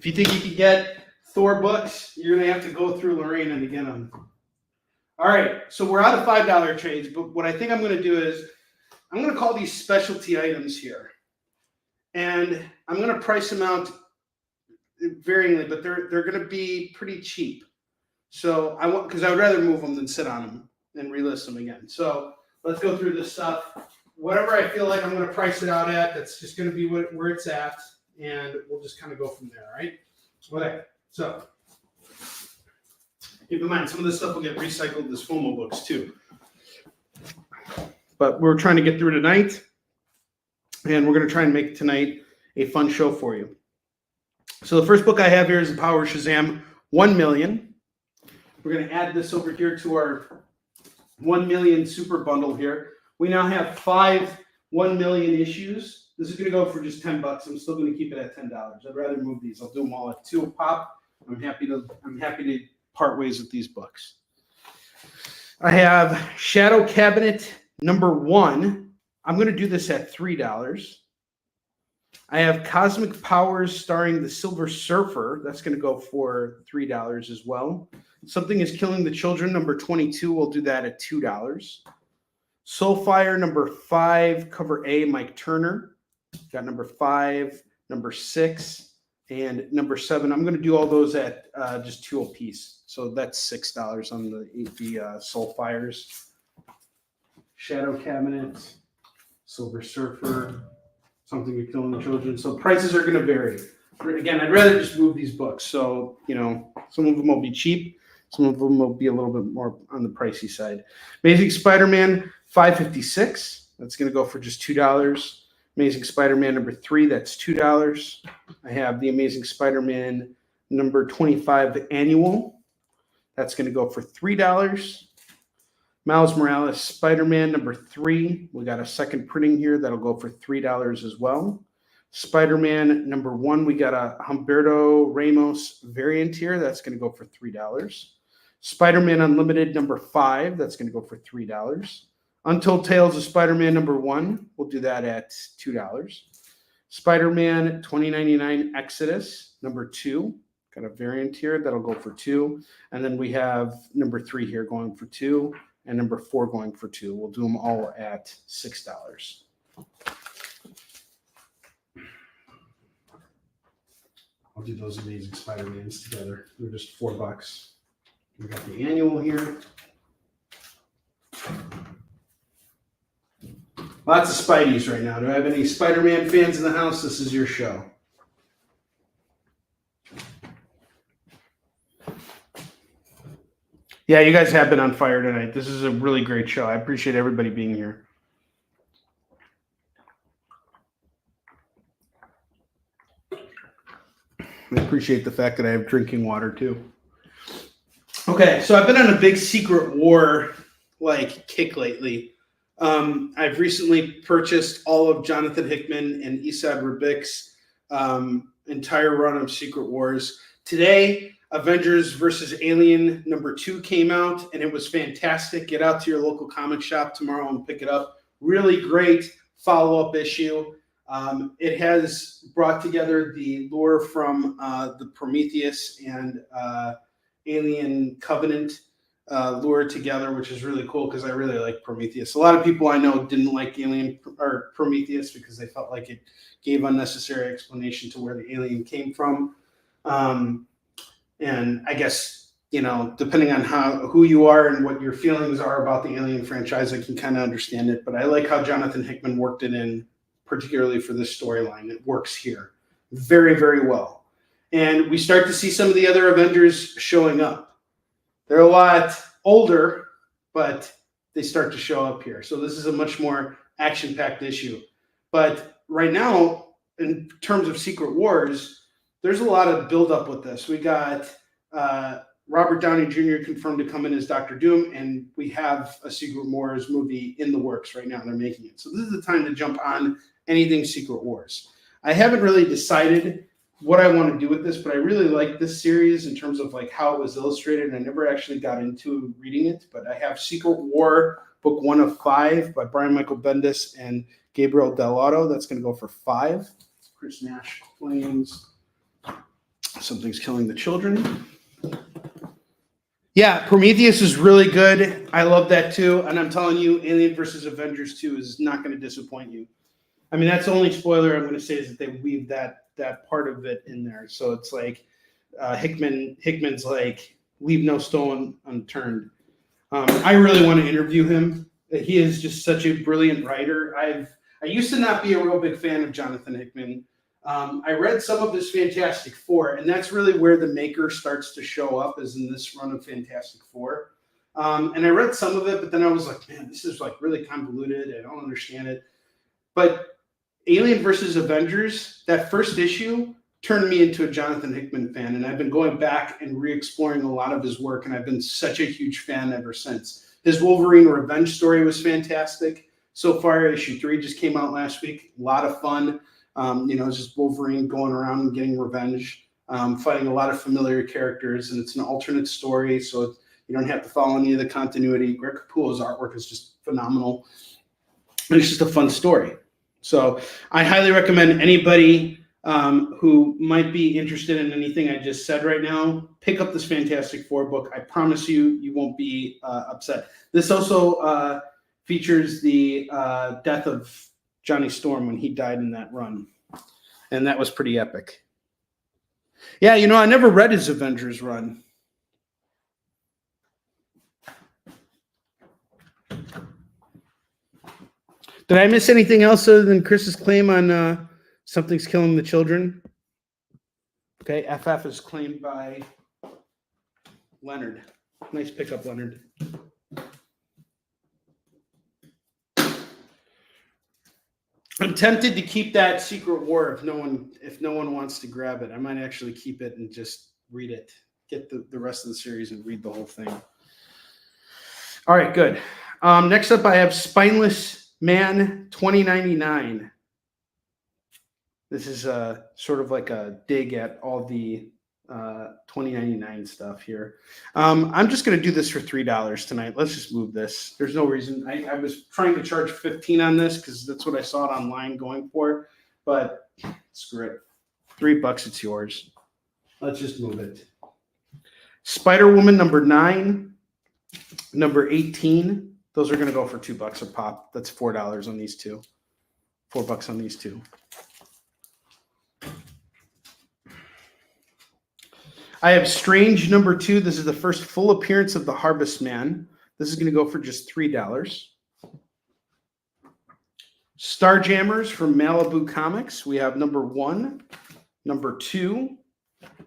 you think you can get Thor books, you're going to have to go through Lorena to get them. All right, so we're out of $5 trades, but what I think I'm going to do is I'm going to call these specialty items here. And I'm going to price them out varyingly, but they're going to be pretty cheap. So because I would rather move them than sit on them and relist them again. So let's go through this stuff. Whatever I feel like I'm going to price it out at, that's just going to be where it's at, and we'll just kind of go from there, all right? Okay, so keep in mind, some of this stuff will get recycled as FOMO books too. But we're trying to get through tonight, and we're going to try and make tonight a fun show for you. So the first book I have here is The Power of Shazam 1 million. We're going to add this over here to our 1 million super bundle here. We now have 5 1 million issues. This is going to go for just $10. I'm still going to keep it at $10. I'd rather move these. I'll do them all at 2 a pop. I'm happy to part ways with these books. I have Shadow Cabinet number 1. I'm going to do this at $3. I have Cosmic Powers starring the Silver Surfer. That's going to go for $3 as well. Something is Killing the Children number 22. We'll do that at $2. Soulfire number 5, cover A, Mike Turner. Got number 5, number 6, and number 7. I'm going to do all those at just 2 a piece. So that's $6 on the Soulfires. Shadow Cabinet, Silver Surfer, Something to Killing the Children. So prices are going to vary. Again, I'd rather just move these books. So, some of them will be cheap. Some of them will be a little bit more on the pricey side. Amazing Spider-Man $5.56. That's going to go for just $2. Amazing Spider-Man number 3. That's $2. I have the Amazing Spider-Man number 25 annual. That's going to go for $3. Miles Morales Spider-Man number 3. We got a second printing here. That'll go for $3 as well. Spider-Man number 1. We got a Humberto Ramos variant here. That's going to go for $3. Spider-Man Unlimited number 5. That's going to go for $3. Untold Tales of Spider-Man number 1. We'll do that at $2. Spider-Man 2099 Exodus number 2. Got a variant here. That'll go for $2. And then we have number 3 here going for $2. And number 4 going for $2. We'll do them all at $6. I'll do those Amazing Spider-Mans together. They're just $4. We got the annual here. Lots of Spideys right now. Do I have any Spider-Man fans in the house? This is your show. Yeah, you guys have been on fire tonight. This is a really great show. I appreciate everybody being here. I appreciate the fact that I have drinking water too. Okay, so I've been on a big Secret War kick lately. I've recently purchased all of Jonathan Hickman and Esad Rabik's entire run of Secret Wars. Today, Avengers vs. Alien #2 came out, and it was fantastic. Get out to your local comic shop tomorrow and pick it up. Really great follow-up issue. It has brought together the lore from the Prometheus and Alien Covenant lure together, which is really cool because I really like Prometheus. A lot of people I know didn't like Alien or Prometheus because they felt like it gave unnecessary explanation to where the alien came from. And I guess, depending on who you are and what your feelings are about the Alien franchise, I can kind of understand it. But I like how Jonathan Hickman worked it in, particularly for this storyline. It works here very, very well. And we start to see some of the other Avengers showing up. They're a lot older, but they start to show up here. So this is a much more action-packed issue. But right now, in terms of Secret Wars, there's a lot of build-up with this. We got Robert Downey Jr. confirmed to come in as Dr. Doom, and we have a Secret Wars movie in the works right now. They're making it. So this is the time to jump on anything Secret Wars. I haven't really decided what I want to do with this, but I really like this series in terms of how it was illustrated, and I never actually got into reading it, but I have Secret War book 1 of 5 by Brian Michael Bendis and Gabriel Dell'Otto. That's going to go for 5. Chris Nash claims Something's Killing the Children. Yeah, Prometheus is really good. I love that too. And I'm telling you, Alien vs. Avengers 2 is not going to disappoint you. I mean, that's the only spoiler I'm going to say is that they weave that part of it in there. So it's Hickman's leave no stone unturned. I really want to interview him. He is just such a brilliant writer. I used to not be a real big fan of Jonathan Hickman. I read some of his Fantastic Four, and that's really where the maker starts to show up, is in this run of Fantastic Four. And I read some of it, but then I was like, man, this is really convoluted. I don't understand it. But Alien versus Avengers, that first issue, turned me into a Jonathan Hickman fan, and I've been going back and re-exploring a lot of his work, and I've been such a huge fan ever since. His Wolverine Revenge story was fantastic. So far, issue 3 just came out last week. A lot of fun. It's just Wolverine going around and getting revenge, fighting a lot of familiar characters, and it's an alternate story, so you don't have to follow any of the continuity. Greg Capullo's artwork is just phenomenal, and it's just a fun story. So I highly recommend anybody who might be interested in anything I just said right now, pick up this Fantastic Four book. I promise you won't be upset. This also features the death of Johnny Storm when he died in that run, and that was pretty epic. Yeah, I never read his Avengers run. Did I miss anything else other than Chris's claim on Something's Killing the Children? Okay, FF is claimed by Leonard. Nice pickup, Leonard. I'm tempted to keep that Secret War if no one wants to grab it. I might actually keep it and just read it. Get the rest of the series and read the whole thing. All right, good. Next up, I have Spineless Man 2099. This is sort of like a dig at all the 2099 stuff here. I'm just going to do this for $3 tonight. Let's just move this. There's no reason. I was trying to charge $15 on this because that's what I saw it online going for, but screw it. $3, it's yours. Let's just move it. Spider-Woman number 9, number 18. Those are going to go for $2 a pop. That's $4 on these two. $4 on these two. I have Strange number 2. This is the first full appearance of the Harvest Man. This is going to go for just $3. Starjammers from Malibu Comics. We have number 1, number 2,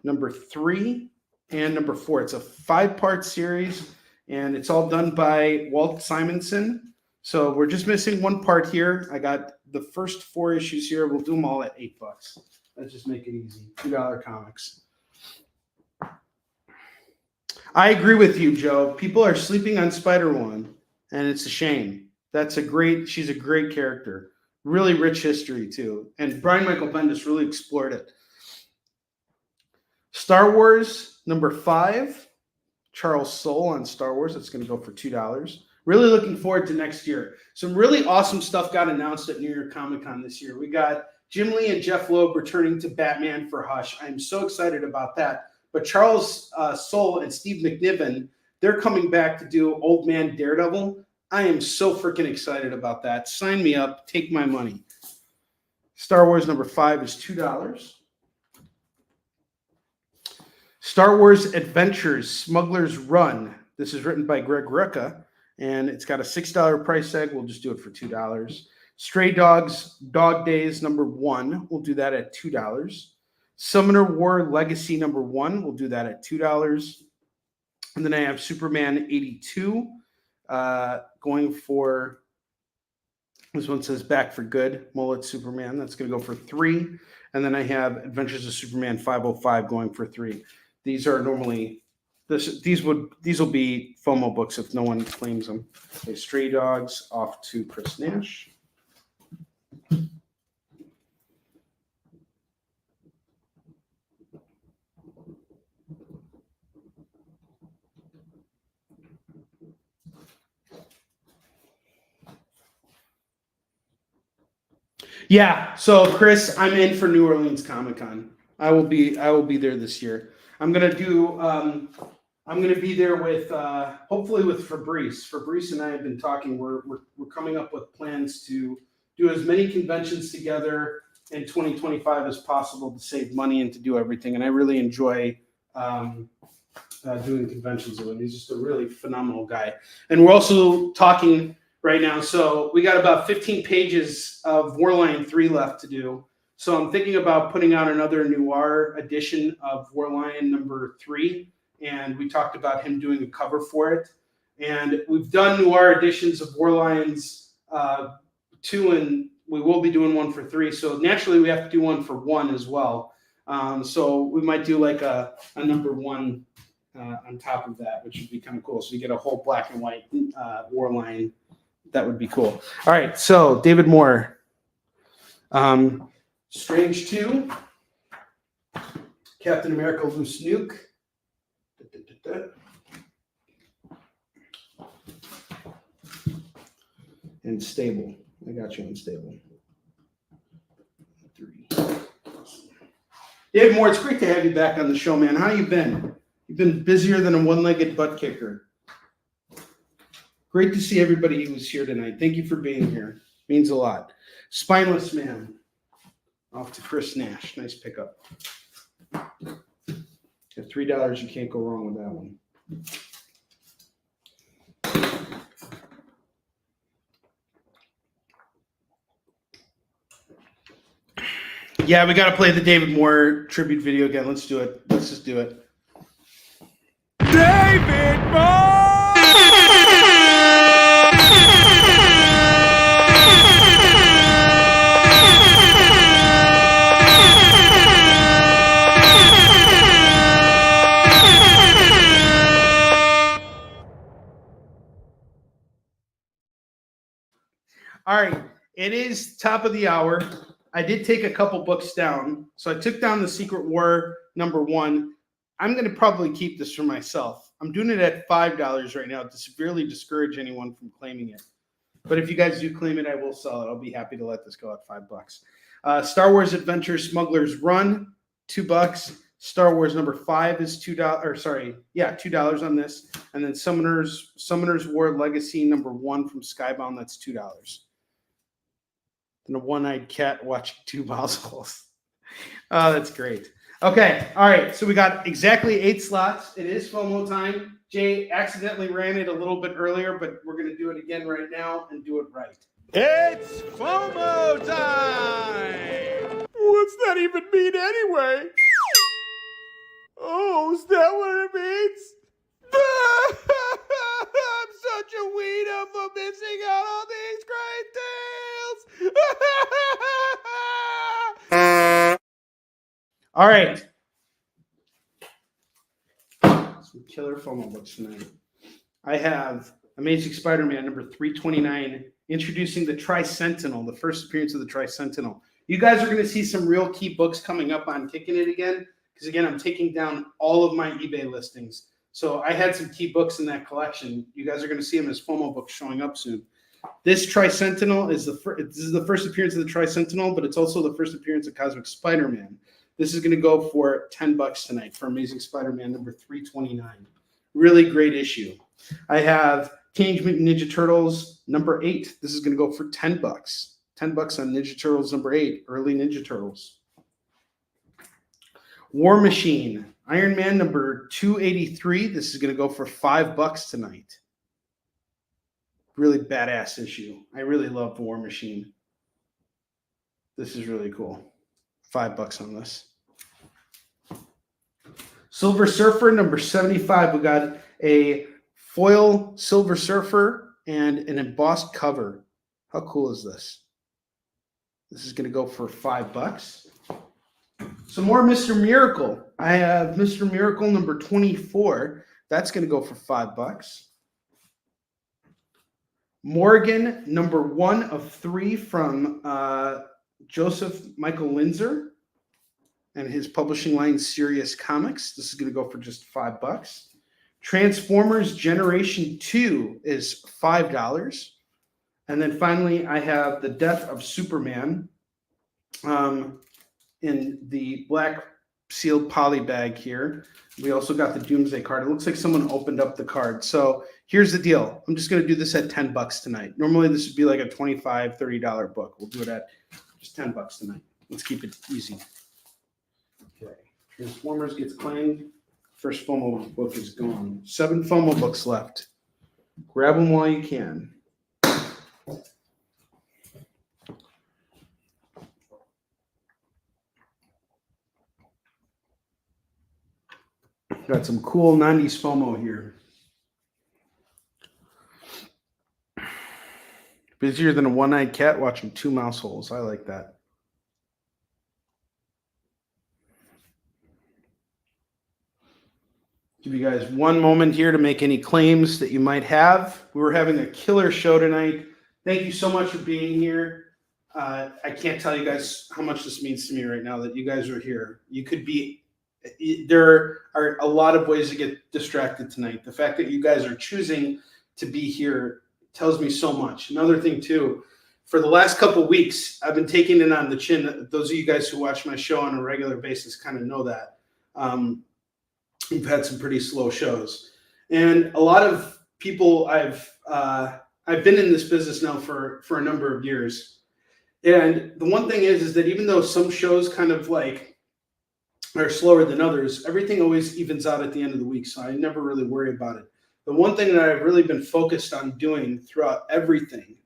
number 3, and number 4. It's a 5-part series, and it's all done by Walt Simonson. So we're just missing one part here. I got the first 4 issues here. We'll do them all at $8. Let's just make it easy. $2 comics. I agree with you, Joe. People are sleeping on Spider-Woman, and it's a shame. She's a great character. Really rich history, too. And Brian Michael Bendis really explored it. Star Wars, number 5. Charles Soule on Star Wars. That's going to go for $2. Really looking forward to next year. Some really awesome stuff got announced at New York Comic Con this year. We got Jim Lee and Jeff Loeb returning to Batman for Hush. I'm so excited about that. But Charles Soule and Steve McNiven, they're coming back to do Old Man Daredevil. I am so freaking excited about that. Sign me up. Take my money. Star Wars number 5 is $2. Star Wars Adventures, Smuggler's Run. This is written by Greg Rucka, and it's got a $6 price tag. We'll just do it for $2. Stray Dogs, Dog Days number 1. We'll do that at $2. Summoner War Legacy number 1. We'll do that at $2. And then I have Superman 82 going for, this one says Back for Good, Mullet Superman. That's going to go for $3. And then I have Adventures of Superman 505 going for $3. These are normally, these will be FOMO books if no one claims them. Okay, Stray Dogs off to Chris Nash. Yeah, so Chris, I'm in for New Orleans Comic Con. I will be there this year. I'm gonna be there with hopefully with Fabrice. Fabrice and I have been talking. We're coming up with plans to do as many conventions together in 2025 as possible to save money and to do everything. And I really enjoy doing conventions with him. He's just a really phenomenal guy. And we're also talking right now. So we got about 15 pages of Warline 3 left to do. So I'm thinking about putting out another noir edition of Warline number 3. And we talked about him doing a cover for it. And we've done noir editions of Warlines 2, and we will be doing one for 3. So naturally we have to do one for 1 as well. So we might do like a number 1 on top of that, which would be kind of cool. So you get a whole black and white Warline. That would be cool. All right, so David Moore. Strange 2. Captain America Loose Nuke. And Stable. I got you on Stable. 3. David Moore, it's great to have you back on the show, man. How you been? You've been busier than a one-legged butt kicker. Great to see everybody who was here tonight. Thank you for being here. Means a lot. Spineless Man. Off to Chris Nash. Nice pickup. At $3, you can't go wrong with that one. Yeah, we got to play the David Moore tribute video again. Let's do it. Let's just do it. David Moore! All right, it is top of the hour. I did take a couple books down. So I took down The Secret War number 1. I'm going to probably keep this for myself. I'm doing it at $5 right now to severely discourage anyone from claiming it. But if you guys do claim it, I will sell it. I'll be happy to let this go at $5. Star Wars Adventure Smuggler's Run, $2. Star Wars number 5 is $2. Or sorry, yeah, $2 on this. And then Summoner's War Legacy number 1 from Skybound, that's $2. And a one-eyed cat watching 2 muzzles. Oh, that's great. Okay, all right. So we got exactly 8 slots. It is FOMO time. Jay accidentally ran it a little bit earlier, but we're going to do it again right now and do it right. It's FOMO time! What's that even mean anyway? Oh, is that what it means? I'm such a weirdo for missing out on these great deals! All right. Some killer FOMO books tonight. I have Amazing Spider-Man number 329, introducing the Tri-Sentinel, the first appearance of the Tri-Sentinel. You guys are going to see some real key books coming up on Kickin' It again, because again, I'm taking down all of my eBay listings. So I had some key books in that collection. You guys are going to see them as FOMO books showing up soon. This Tri-Sentinel is this is the first appearance of the Tri-Sentinel, but it's also the first appearance of Cosmic Spider-Man. This is going to go for $10 tonight for Amazing Spider-Man number 329. Really great issue. I have Teenage Mutant Ninja Turtles number 8. This is going to go for $10. $10 on Ninja Turtles number 8, early Ninja Turtles. War Machine, Iron Man number 283. This is going to go for $5 tonight. Really badass issue. I really love War Machine. This is really cool. $5 on this. Silver Surfer number 75. We got a foil Silver Surfer and an embossed cover. How cool is this? This is going to go for $5. Some more Mr. Miracle. I have Mr. Miracle number 24. That's going to go for $5. Morgan number 1 of 3 from Joseph Michael Linzer and his publishing line Serious Comics. This is going to go for just $5. Transformers Generation 2 is $5. And then finally, I have The Death of Superman in the black sealed poly bag here. We also got the Doomsday card. It looks like someone opened up the card. So here's the deal. I'm just going to do this at $10 tonight. Normally, this would be like a $25, $30 book. We'll do it at just $10 tonight. Let's keep it easy. Okay. Transformers gets claimed. First FOMO book is gone. 7 FOMO books left. Grab them while you can. Got some cool 90s FOMO here. Busier than a one-eyed cat watching 2 mouse holes. I like that. Give you guys one moment here to make any claims that you might have. We were having a killer show tonight. Thank you so much for being here. I can't tell you guys how much this means to me right now that you guys are here. You could be. There are a lot of ways to get distracted tonight. The fact that you guys are choosing to be here tells me so much. Another thing too, for the last couple of weeks, I've been taking it on the chin. Those of you guys who watch my show on a regular basis kind of know that. We've had some pretty slow shows, and a lot of people I've been in this business now for a number of years. And the one thing is that even though some shows kind of like are slower than others, everything always evens out at the end of the week. So I never really worry about it. The one thing that I've really been focused on doing throughout everything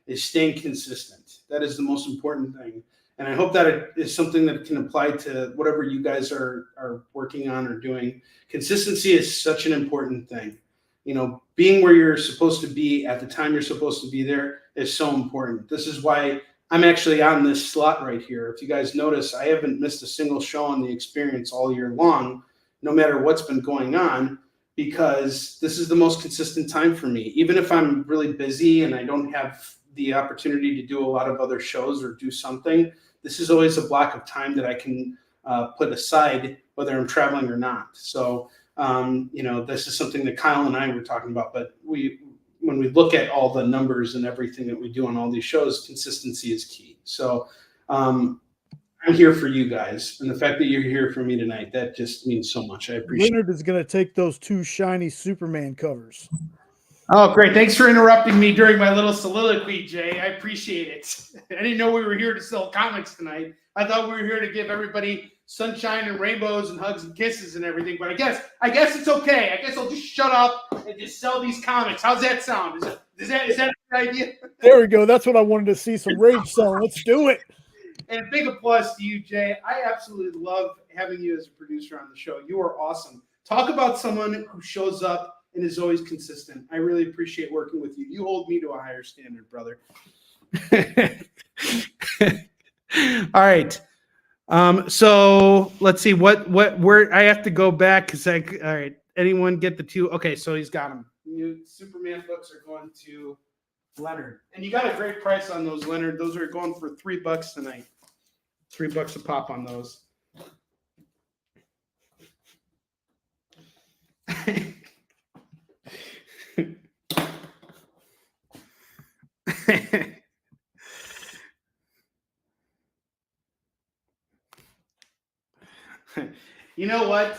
is staying consistent. That is the most important thing. And I hope that it is something that can apply to whatever you guys are working on or doing. Consistency is such an important thing. You know, being where you're supposed to be at the time you're supposed to be there is so important. This is why I'm actually on this slot right here. If you guys notice, I haven't missed a single show on the experience all year long, no matter what's been going on, because this is the most consistent time for me. Even if I'm really busy and I don't have the opportunity to do a lot of other shows or do something, this is always a block of time that I can put aside, whether I'm traveling or not. So, you know, this is something that Kyle and I were talking about, but when we look at all the numbers and everything that we do on all these shows, consistency is key. So I'm here for you guys. And the fact that you're here for me tonight, that just means so much. I appreciate it. Leonard is going to take those 2 shiny Superman covers. Oh, great. Thanks for interrupting me during my little soliloquy, Jay. I appreciate it. I didn't know we were here to sell comics tonight. I thought we were here to give everybody sunshine and rainbows and hugs and kisses and everything. But I guess it's okay. I guess I'll just shut up and just sell these comics. How's that sound? Is that a good idea? There we go. That's what I wanted to see. Some rage selling. Let's do it. And a big applause to you, Jay. I absolutely love having you as a producer on the show. You are awesome. Talk about someone who shows up and is always consistent. I really appreciate working with you. You hold me to a higher standard, brother. All right. So let's see where I have to go back because all right. Anyone get the two? Okay, so he's got them. New Superman books are going to Leonard, and you got a great price on those, Leonard. Those are going for $3 tonight. $3 a pop on those. You know what?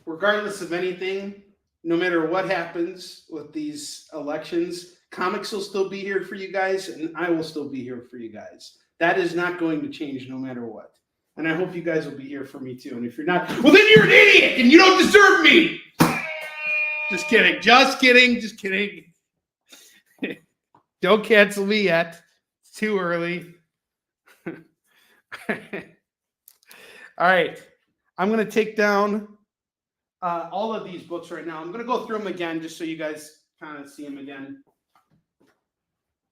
Regardless of anything, no matter what happens with these elections, comics will still be here for you guys, and I will still be here for you guys. That is not going to change no matter what. And I hope you guys will be here for me too. And if you're not, well, then you're an idiot and you don't deserve me. Just kidding. Just kidding. Just kidding. Don't cancel me yet. It's too early. All right. I'm going to take down all of these books right now. I'm going to go through them again just so you guys kind of see them again.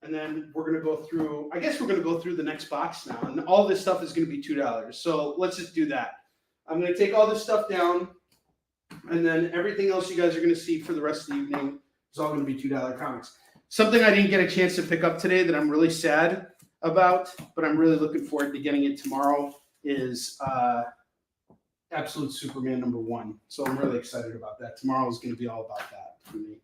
And then we're going to go through, I guess we're going to go through the next box now. And all this stuff is going to be $2. So let's just do that. I'm going to take all this stuff down. And then everything else you guys are going to see for the rest of the evening is all going to be $2 comics. Something I didn't get a chance to pick up today that I'm really sad about, but I'm really looking forward to getting it tomorrow is Absolute Superman #1. So I'm really excited about that. Tomorrow is going to be all about that for me.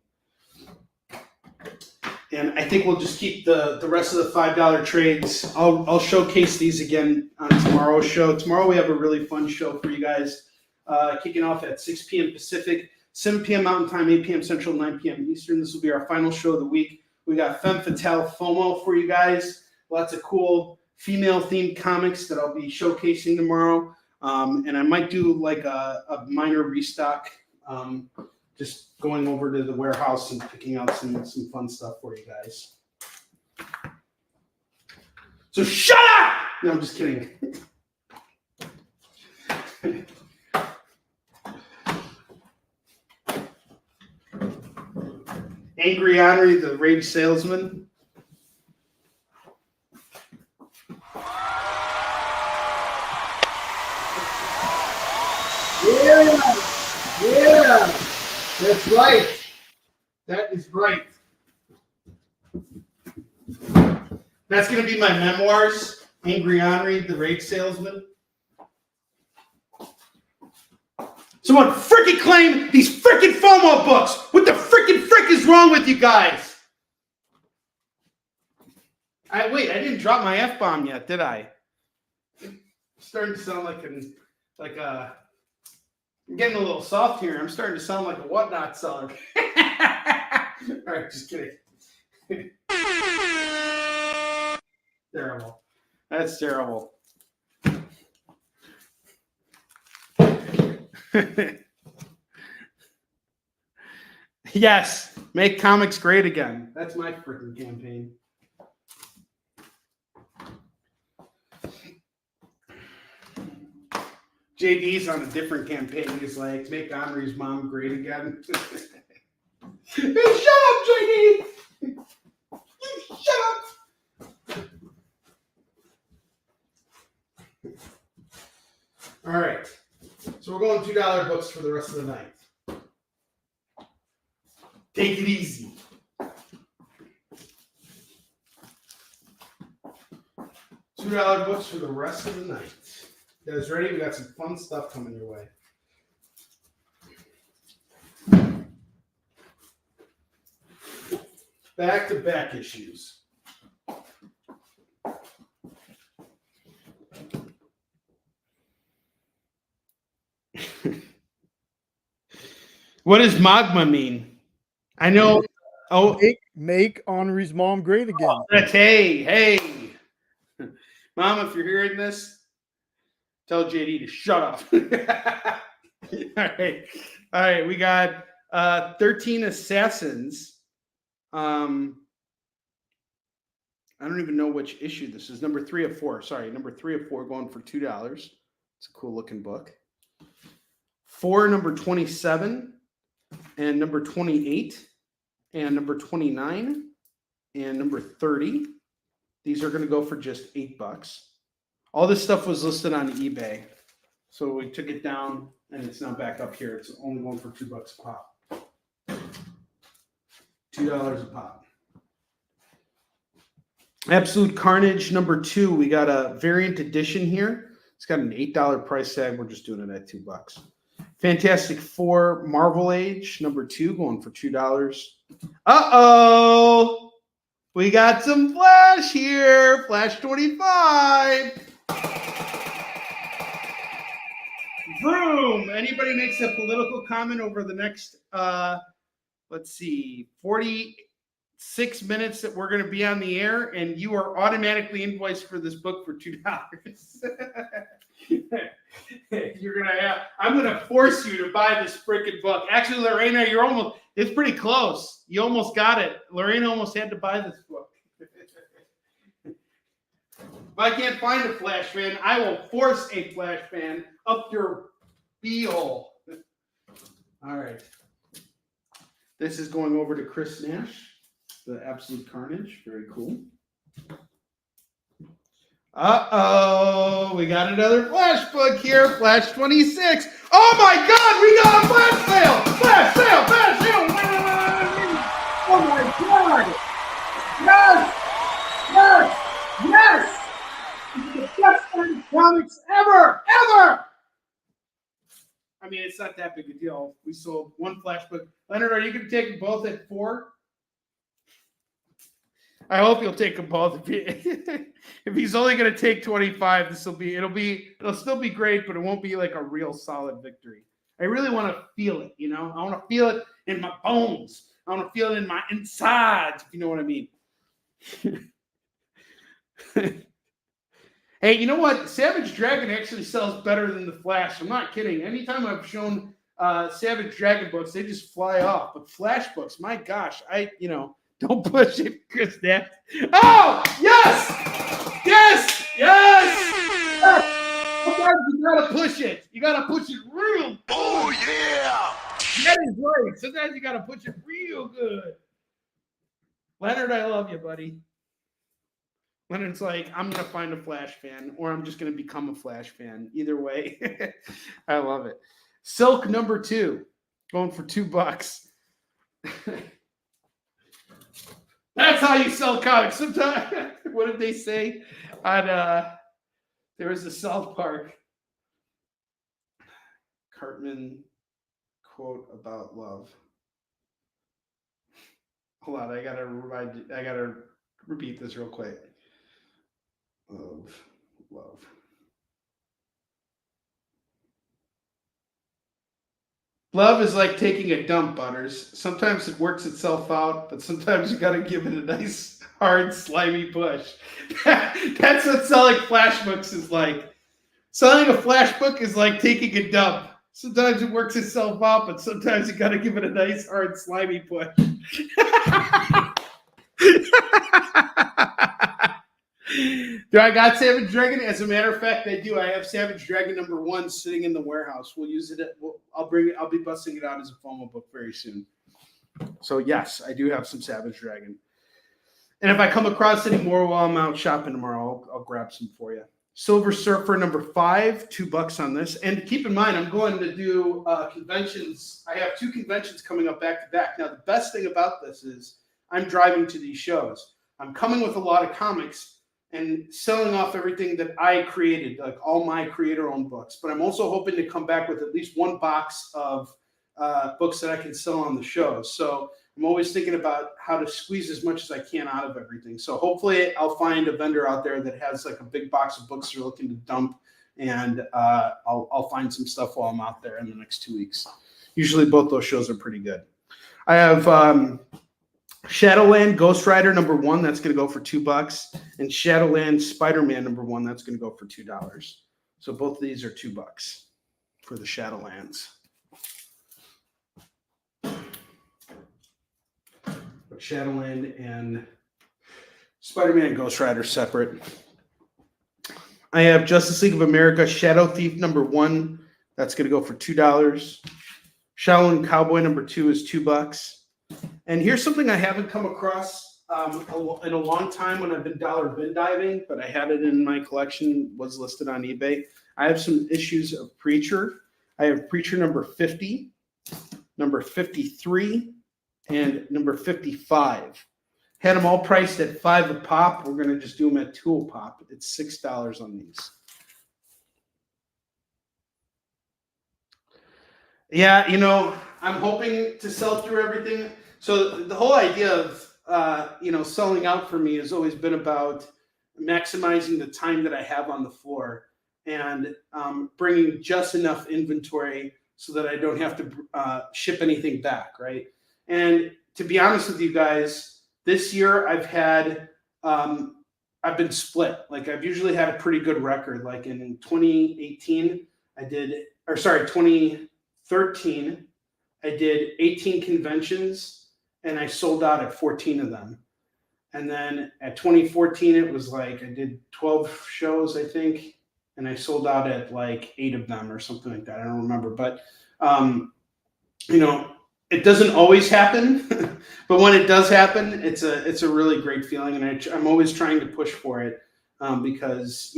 And I think we'll just keep the rest of the $5 trades. I'll showcase these again on tomorrow's show. Tomorrow we have a really fun show for you guys. Kicking off at 6 p.m. Pacific, 7 p.m. Mountain Time, 8 p.m. Central, 9 p.m. Eastern. This will be our final show of the week. We got Femme Fatale FOMO for you guys. Lots of cool female-themed comics that I'll be showcasing tomorrow. And I might do like a minor restock, just going over to the warehouse and picking out some fun stuff for you guys. So shut up! No, I'm just kidding. Angry Onrie, the rage salesman. Yeah, that's right. That is right. That's going to be my memoirs, Angry Onrie, the rage salesman. Someone frickin' claim these frickin' FOMO books. What the frickin' frick is wrong with you guys? Wait, I didn't drop my F-bomb yet, did I? I'm starting to sound like a I'm getting a little soft here. I'm starting to sound like a whatnot seller. All right, just kidding. Terrible. That's terrible. Yes, make comics great again. That's my freaking campaign. JD's on a different campaign. He's like, make Onrie's mom great again. Shut up, JD! Shut up! All right. So we're going $2 books for the rest of the night. Take it easy. $2 books for the rest of the night. You guys ready? We got some fun stuff coming your way. Back-to-back issues. What does magma mean? I know. Oh, make Onrie's mom great again. Hey, Mom, if you're hearing this, Tell JD to shut up. All right. We got 13 Assassins. I don't even know which issue this is. Number 3 of 4. Sorry, number 3 of 4 going for $2. It's a cool looking book. 4, number 27, and number 28, and number 29, and number 30. These are going to go for just $8. All this stuff was listed on eBay, so we took it down, and it's now back up here. It's only going for $2 a pop. $2 a pop. Absolute Carnage number 2. We got a variant edition here. It's got an $8 price tag. We're just doing it at $2. Fantastic Four Marvel Age number 2 going for $2. Uh-oh! We got some Flash here. Flash 25. Boom! Anybody makes a political comment over the next, 46 minutes that we're going to be on the air, and you are automatically invoiced for this book for $2. I'm going to force you to buy this freaking book. Actually, Lorena, it's pretty close. You almost got it. Lorena almost had to buy this book. If I can't find a Flash fan, I will force a Flash fan up your beehole. All right. This is going over to Chris Nash. The Absolute Carnage. Very cool. Uh-oh. We got another Flash book here. Flash 26. Oh, my God. We got a Flash sale. Flash sale. Flash sale. Oh, my God. Yes. Yes. Yes. This is the best kind of comics ever. Ever. I mean, it's not that big a deal. We sold one Flash book. Leonard, are you going to take them both at 4? I hope you'll take them both. If he's only going to take 25, it'll still be great, but it won't be like a real solid victory. I really want to feel it, I want to feel it in my bones. I want to feel it in my insides, if you know what I mean. Hey, you know what? Savage Dragon actually sells better than the Flash. I'm not kidding. Anytime I've shown Savage Dragon books, they just fly off. But Flash books, my gosh, don't push it, Chris Nash. Oh, yes! Yes! Yes! Sometimes you gotta push it. You gotta push it real. Oh, yeah! That is right. Sometimes you gotta push it real good. Leonard, I love you, buddy. Leonard's like, I'm gonna find a Flash fan, or I'm just gonna become a Flash fan. Either way, I love it. Silk number 2, going for $2. That's how you sell comics. Sometimes, what did they say? There was a South Park Cartman quote about love. Hold on, I gotta repeat this real quick. Love. Love is like taking a dump, Butters. Sometimes it works itself out, but sometimes you got to give it a nice, hard, slimy push. That's what selling Flash books is like. Selling a Flash book is like taking a dump. Sometimes it works itself out, but sometimes you got to give it a nice, hard, slimy push. Do I got Savage Dragon? As a matter of fact, I do. I have Savage Dragon number 1 sitting in the warehouse. We'll use it. I'll bring it. I'll be busting it out as a FOMO book very soon. So yes, I do have some Savage Dragon. And if I come across any more while I'm out shopping tomorrow, I'll grab some for you. Silver Surfer number 5, $2 on this. And keep in mind, I'm going to do conventions. I have 2 conventions coming up back to back. Now, the best thing about this is I'm driving to these shows. I'm coming with a lot of comics and selling off everything that I created, like all my creator-owned books. But I'm also hoping to come back with at least 1 box of books that I can sell on the shows. So I'm always thinking about how to squeeze as much as I can out of everything. So hopefully I'll find a vendor out there that has like a big box of books they're looking to dump, and I'll find some stuff while I'm out there in the next 2 weeks. Usually both those shows are pretty good. I have Shadowland Ghost Rider number 1, that's going to go for $2, and Shadowland Spider-Man number 1, that's going to go for $2. So both of these are $2 for the Shadowlands. Shadowland and Spider-Man and Ghost Rider separate. I have Justice League of America Shadow Thief #1. That's going to go for $2. Shaolin Cowboy #2 is $2. And here's something I haven't come across in a long time when I've been dollar bin diving, but I had it in my collection, was listed on eBay. I have some issues of Preacher. I have Preacher #50, #53, and #55. Had them all priced at $5 a pop. We're going to just do them at $2 a pop. It's $6 on these. Yeah, you know, I'm hoping to sell through everything. So the whole idea of, selling out for me has always been about maximizing the time that I have on the floor and bringing just enough inventory so that I don't have to ship anything back, right? And to be honest with you guys, this year I've been split. Like I've usually had a pretty good record. Like in 2013, I did 18 conventions and I sold out at 14 of them. And then at 2014, it was like I did 12 shows, I think, and I sold out at like 8 of them or something like that. I don't remember, but it doesn't always happen, but when it does happen, it's a really great feeling, and I'm always trying to push for it because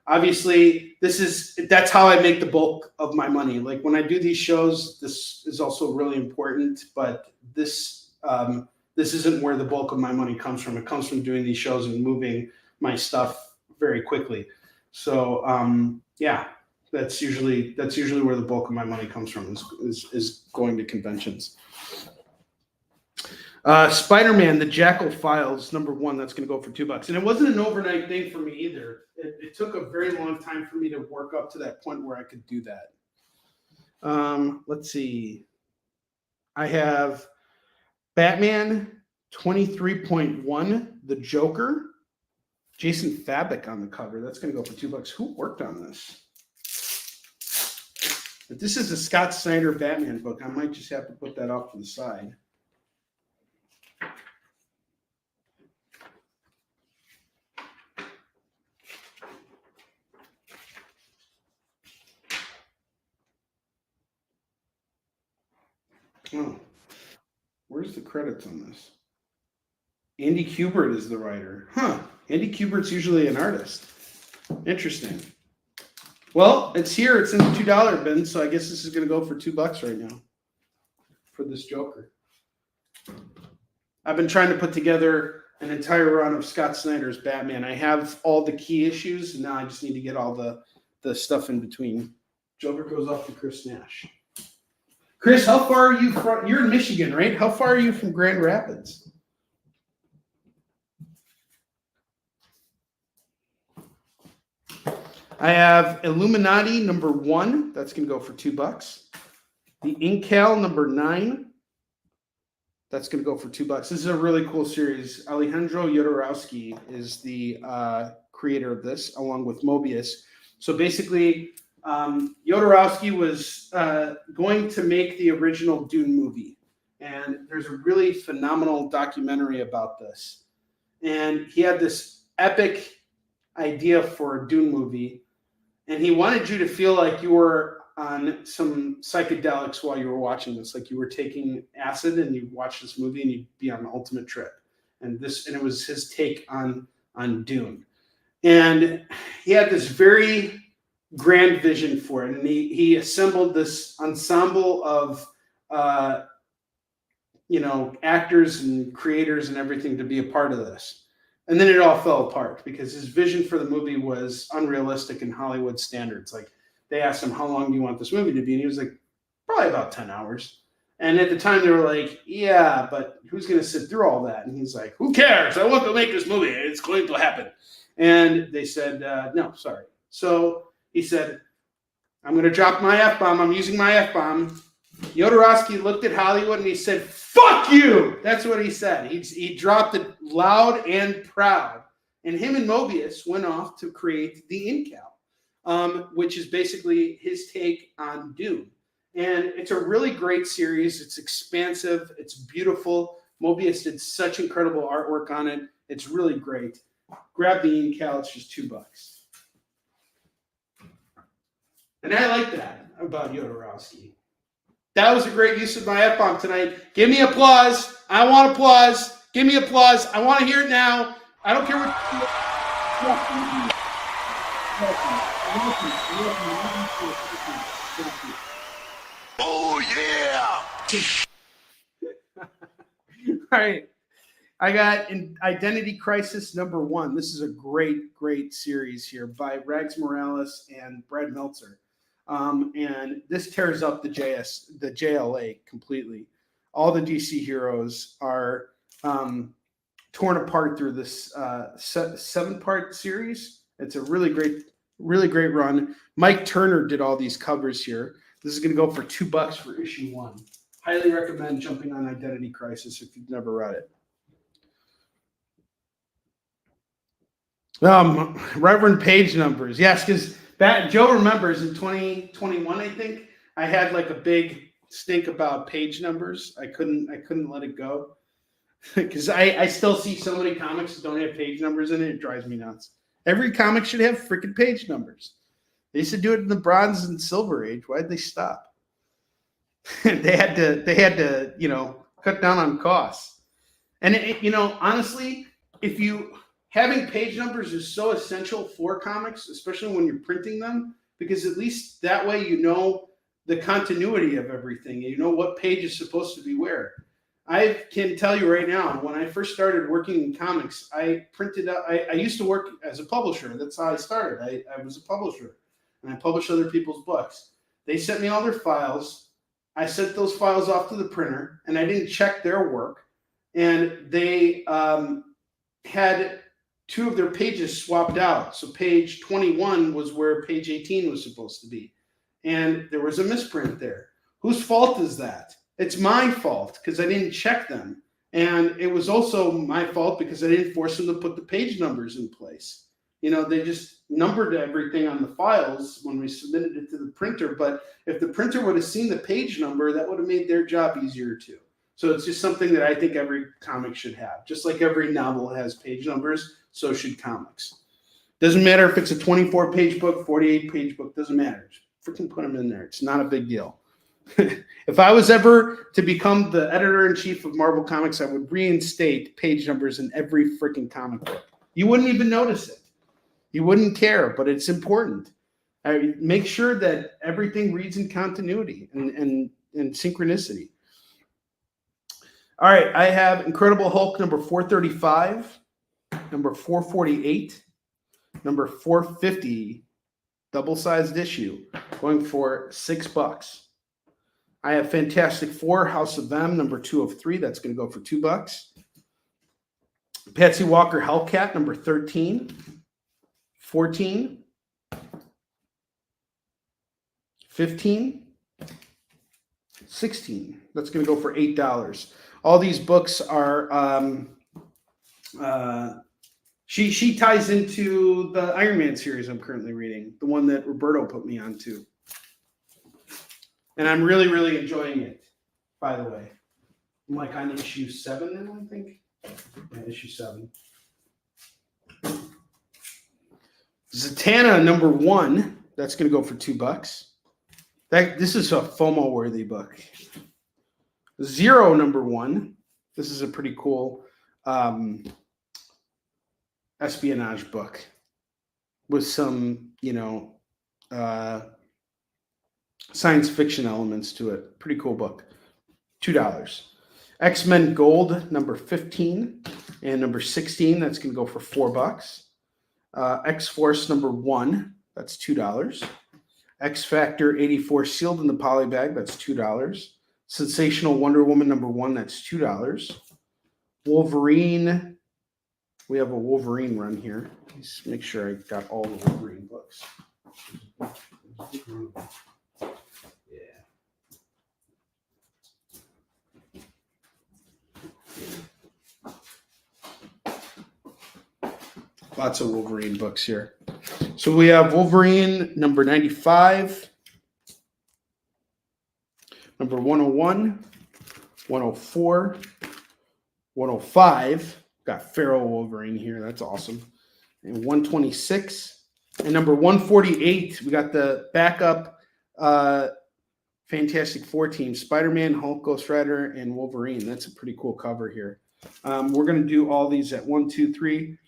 obviously that's how I make the bulk of my money. Like when I do these shows, this is also really important, but this isn't where the bulk of my money comes from. It comes from doing these shows and moving my stuff very quickly. So that's usually where the bulk of my money comes from is going to conventions. Spider-Man, the Jackal Files #1. That's going to go for $2, and it wasn't an overnight thing for me either. It took a very long time for me to work up to that point where I could do that. Let's see. I have Batman 23.1, the Joker. Jason Fabik on the cover. That's going to go for $2. Who worked on this? If this is a Scott Snyder Batman book, I might just have to put that off to the side. Oh, where's the credits on this? Andy Kubert is the writer. Huh. Andy Kubert's usually an artist. Interesting. Well, it's here. It's in the $2 bin, so I guess this is going to go for $2 right now for this Joker. I've been trying to put together an entire run of Scott Snyder's Batman. I have all the key issues, and now I just need to get all the stuff in between. Joker goes off to Chris Nash. Chris, how far are you from? You're in Michigan, right? How far are you from Grand Rapids? I have Illuminati #1. That's going to go for $2. The Incal #9. That's going to go for $2. This is a really cool series. Alejandro Jodorowsky is the creator of this, along with Mobius. So basically, Jodorowsky was going to make the original Dune movie. And there's a really phenomenal documentary about this. And he had this epic idea for a Dune movie. And he wanted you to feel like you were on some psychedelics while you were watching this, like you were taking acid and you watch this movie and you'd be on an ultimate trip. And it was his take on Dune. And he had this very grand vision for it. And he assembled this ensemble of actors and creators and everything to be a part of this. And then it all fell apart because his vision for the movie was unrealistic in Hollywood standards. Like they asked him, how long do you want this movie to be? And he was like, probably about 10 hours. And at the time they were like, yeah, but who's going to sit through all that? And he's like, who cares? I want to make this movie. It's going to happen. And they said, no, sorry. So he said, I'm going to drop my F-bomb. I'm using my F-bomb. Jodorowsky looked at Hollywood and he said, fuck you. That's what he said. He dropped it loud and proud. And him and Mobius went off to create the Incal. which is basically his take on Dune. And it's a really great series. It's expansive. It's beautiful. Mobius did such incredible artwork on it. It's really great. Grab the Ian Cal. It's just $2. And I like that about Jodorowsky. That was a great use of my F-bomb tonight. Give me applause. I want applause. Give me applause. I want to hear it now. I don't care what. Oh, yeah! All right. I got Identity Crisis #1. This is a great, great series here by Rags Morales and Brad Meltzer. And this tears up the JLA completely. All the DC heroes are torn apart through this 7-part series. It's a really great run. Mike Turner did all these covers here. This is going to go for $2 for issue 1. Highly recommend jumping on Identity Crisis if you've never read it. Reverend page numbers. Yes, because Joe remembers in 2021, I think, I had like a big stink about page numbers. I couldn't let it go. Because I still see so many comics that don't have page numbers in it. It drives me nuts. Every comic should have freaking page numbers. They used to do it in the Bronze and Silver Age. Why'd they stop? they had to, cut down on costs. And honestly, having page numbers is so essential for comics, especially when you're printing them, because at least that way you know the continuity of everything. You know what page is supposed to be where. I can tell you right now, when I first started working in comics, I used to work as a publisher. That's how I started. I was a publisher, and I published other people's books. They sent me all their files. I sent those files off to the printer, and I didn't check their work. And they had 2 of their pages swapped out. So page 21 was where page 18 was supposed to be. And there was a misprint there. Whose fault is that? It's my fault because I didn't check them. And it was also my fault because I didn't force them to put the page numbers in place. They just numbered everything on the files when we submitted it to the printer. But if the printer would have seen the page number, that would have made their job easier too. So it's just something that I think every comic should have. Just like every novel has page numbers, so should comics. Doesn't matter if it's a 24-page book, 48-page book, doesn't matter. Just freaking put them in there. It's not a big deal. If I was ever to become the editor-in-chief of Marvel Comics, I would reinstate page numbers in every freaking comic book. You wouldn't even notice it. You wouldn't care, but it's important. Make sure that everything reads in continuity and synchronicity. All right, I have Incredible Hulk number 435, number 448, number 450, double-sized issue, going for $6. I have Fantastic Four, House of M, number 2 of 3. That's going to go for $2. Patsy Walker Hellcat, number 13, 14, 15, 16. That's going to go for $8. All these books are she ties into the Iron Man series I'm currently reading, the one that Roberto put me onto. And I'm really, really enjoying it, by the way. I'm like on issue 7 now, I think. Yeah, issue 7. Zatanna number 1. That's going to go for $2. This is a FOMO-worthy book. Zero number 1. This is a pretty cool espionage book with some, science fiction elements to it. Pretty cool book. $2. X-Men Gold number 15 and number 16. That's going to go for $4. X-Force number 1. That's $2. X-Factor 84 sealed in the poly bag. That's $2. Sensational Wonder Woman number 1. That's $2. Wolverine. We have a Wolverine run here. Let's make sure I got all the Wolverine books. Lots of Wolverine books here. So we have Wolverine number 95, number 101, 104, 105. Got Feral Wolverine here. That's awesome. And 126. And number 148, we got the backup Fantastic Four team, Spider-Man, Hulk, Ghost Rider, and Wolverine. That's a pretty cool cover here. We're going to do all these at 1, 2, 3,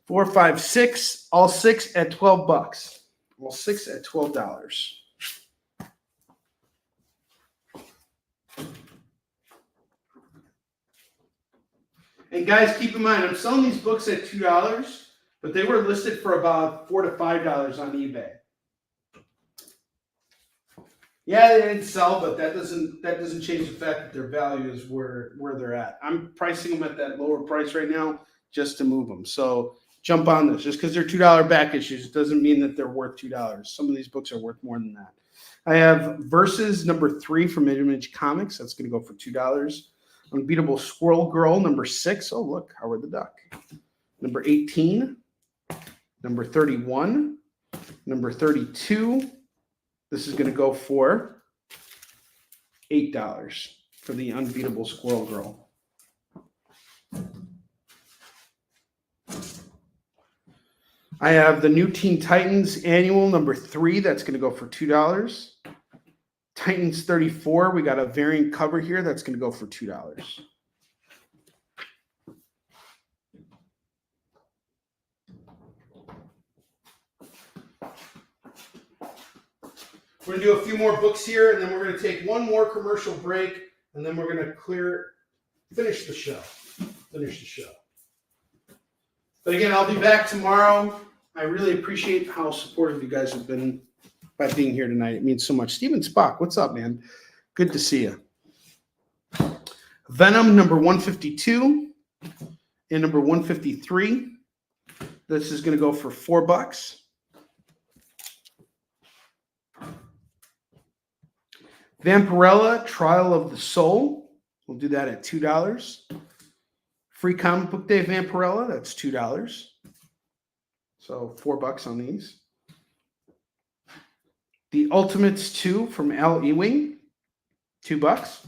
4, 5, 6. All 6 at $12. All 6 at $12. And guys, keep in mind, I'm selling these books at $2, but they were listed for about $4 to $5 on eBay. Yeah, they didn't sell, but that doesn't change the fact that their value is where they're at. I'm pricing them at that lower price right now just to move them. So jump on this. Just because they're $2 back issues doesn't mean that they're worth $2. Some of these books are worth more than that. I have Versus number 3 from Image Comics. That's going to go for $2. Unbeatable Squirrel Girl number 6. Oh, look, Howard the Duck. Number 18. Number 31. Number 32. This is going to go for $8 for the Unbeatable Squirrel Girl. I have the New Teen Titans Annual number 3. That's going to go for $2. Titans 34. We got a variant cover here. That's going to go for $2. We're going to do a few more books here, and then we're going to take one more commercial break, and then we're going to finish the show. But again, I'll be back tomorrow. I really appreciate how supportive you guys have been by being here tonight. It means so much. Steven Spock, what's up, man? Good to see you. Venom number 152 and number 153. This is going to go for $4. Vampirella, Trial of the Soul. We'll do that at $2. Free Comic Book Day Vampirella, that's $2. So $4 on these. The Ultimates 2 from Al Ewing, $2.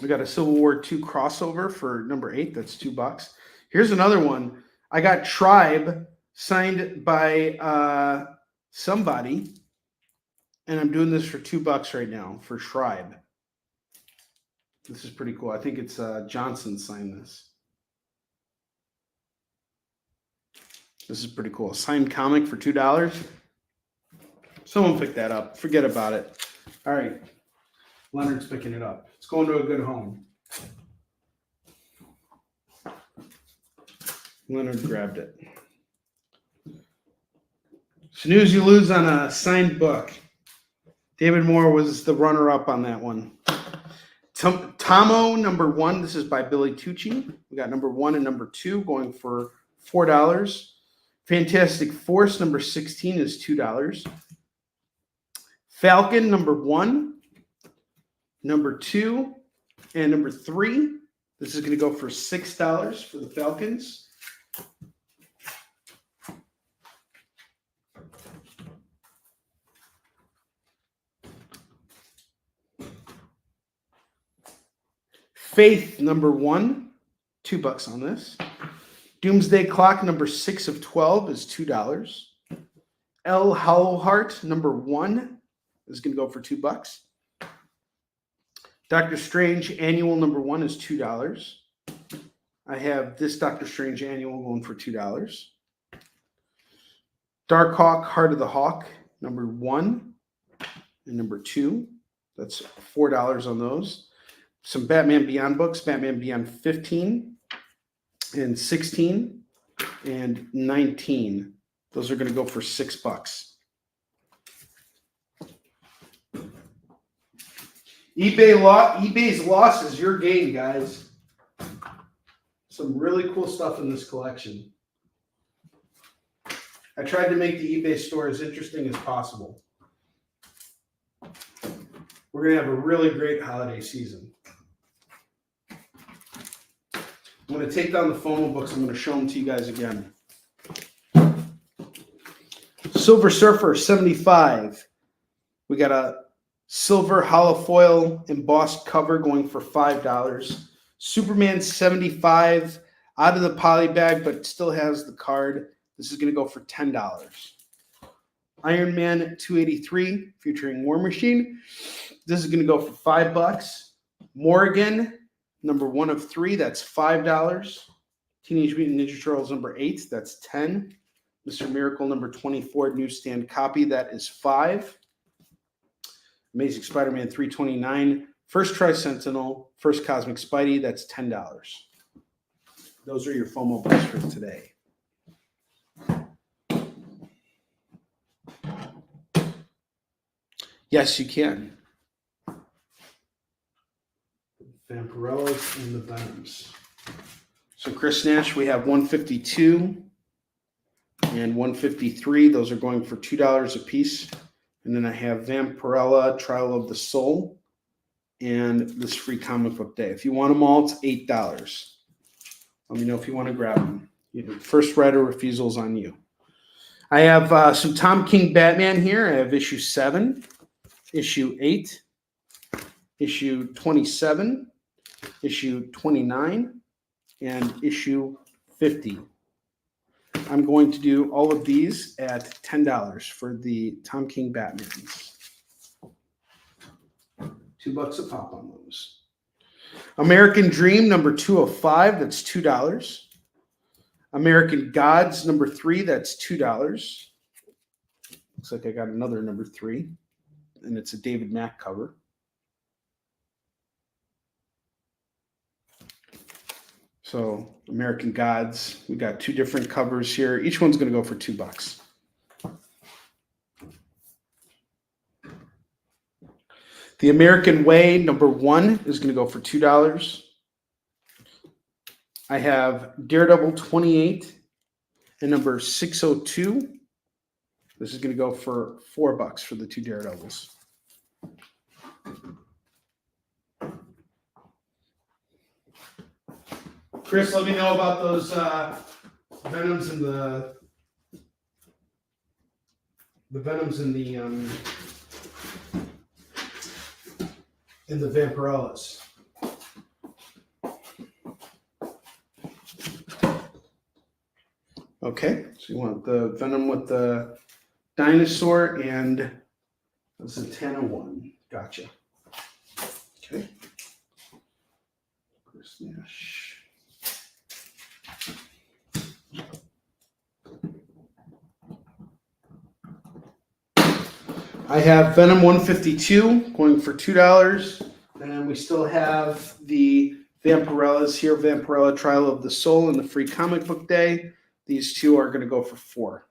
We got a Civil War 2 crossover for number 8, that's $2. Here's another one. I got Tribe signed by somebody. And I'm doing this for $2 right now for Tribe. This is pretty cool. I think it's Johnson signed this. This is pretty cool. Signed comic for $2. Someone pick that up. Forget about it. All right. Leonard's picking it up. It's going to a good home. Leonard grabbed it. Snooze, you lose on a signed book. David Moore was the runner-up on that one. Tomo number 1. This is by Billy Tucci. We got number 1 and number 2 going for $4. Fantastic Force number 16 is $2. Falcon number 1, number 2, and number 3. This is going to go for $6 for the Falcons. Faith number 1, $2 on this. Doomsday Clock number 6 of 12 is $2. El Hollowheart number 1 is going to go for $2. Doctor Strange Annual number 1 is $2. I have this Doctor Strange Annual going for $2. Darkhawk Heart of the Hawk number 1 and number 2. That's $4 on those. Some Batman Beyond books, Batman Beyond 15 and 16 and 19. Those are going to go for $6. eBay's loss is your gain, guys. Some really cool stuff in this collection. I tried to make the eBay store as interesting as possible. We're going to have a really great holiday season. I'm going to take down the FOMO books. I'm going to show them to you guys again. Silver Surfer, 75. We got a silver holofoil embossed cover going for $5. Superman, 75. Out of the poly bag, but still has the card. This is going to go for $10. Iron Man 283 featuring War Machine. This is going to go for $5. Morgan, number 1 of 3, that's $5. Teenage Mutant Ninja Turtles number 8, that's $10. Mr. Miracle number 24, newsstand copy, that is $5. Amazing Spider-Man 329, First Tri-Sentinel, First Cosmic Spidey, that's $10. Those are your FOMO bucks for today. Yes, you can. Vampirellas and the Venoms. So Chris Nash, we have 152 and 153. Those are going for $2 a piece. And then I have Vampirella, Trial of the Soul, and this free comic book day. If you want them all, it's $8. Let me know if you want to grab them. First right of refusal is on you. I have some Tom King Batman here. I have issue 7, issue 8, issue 27, issue 29, and issue 50. I'm going to do all of these at $10 for the Tom King Batmans. $2 a pop on those. American Dream number 205, that's $2. American Gods number 3, that's $2. Looks like I got another number 3, and it's a David Mack cover. So American Gods, we got 2 different covers here. Each one's going to go for $2. The American Way, number 1, is going to go for $2. I have Daredevil 28 and number 602. This is going to go for $4 for the 2 Daredevils. Chris, let me know about those Venoms and the Venoms and the Vampirellas. Okay, so you want the Venom with the dinosaur and the Zatanna one. Gotcha. Okay. Chris Nash. I have Venom 152 going for $2. And then we still have the Vampirellas here, Vampirella Trial of the Soul and the free comic book day. These 2 are going to go for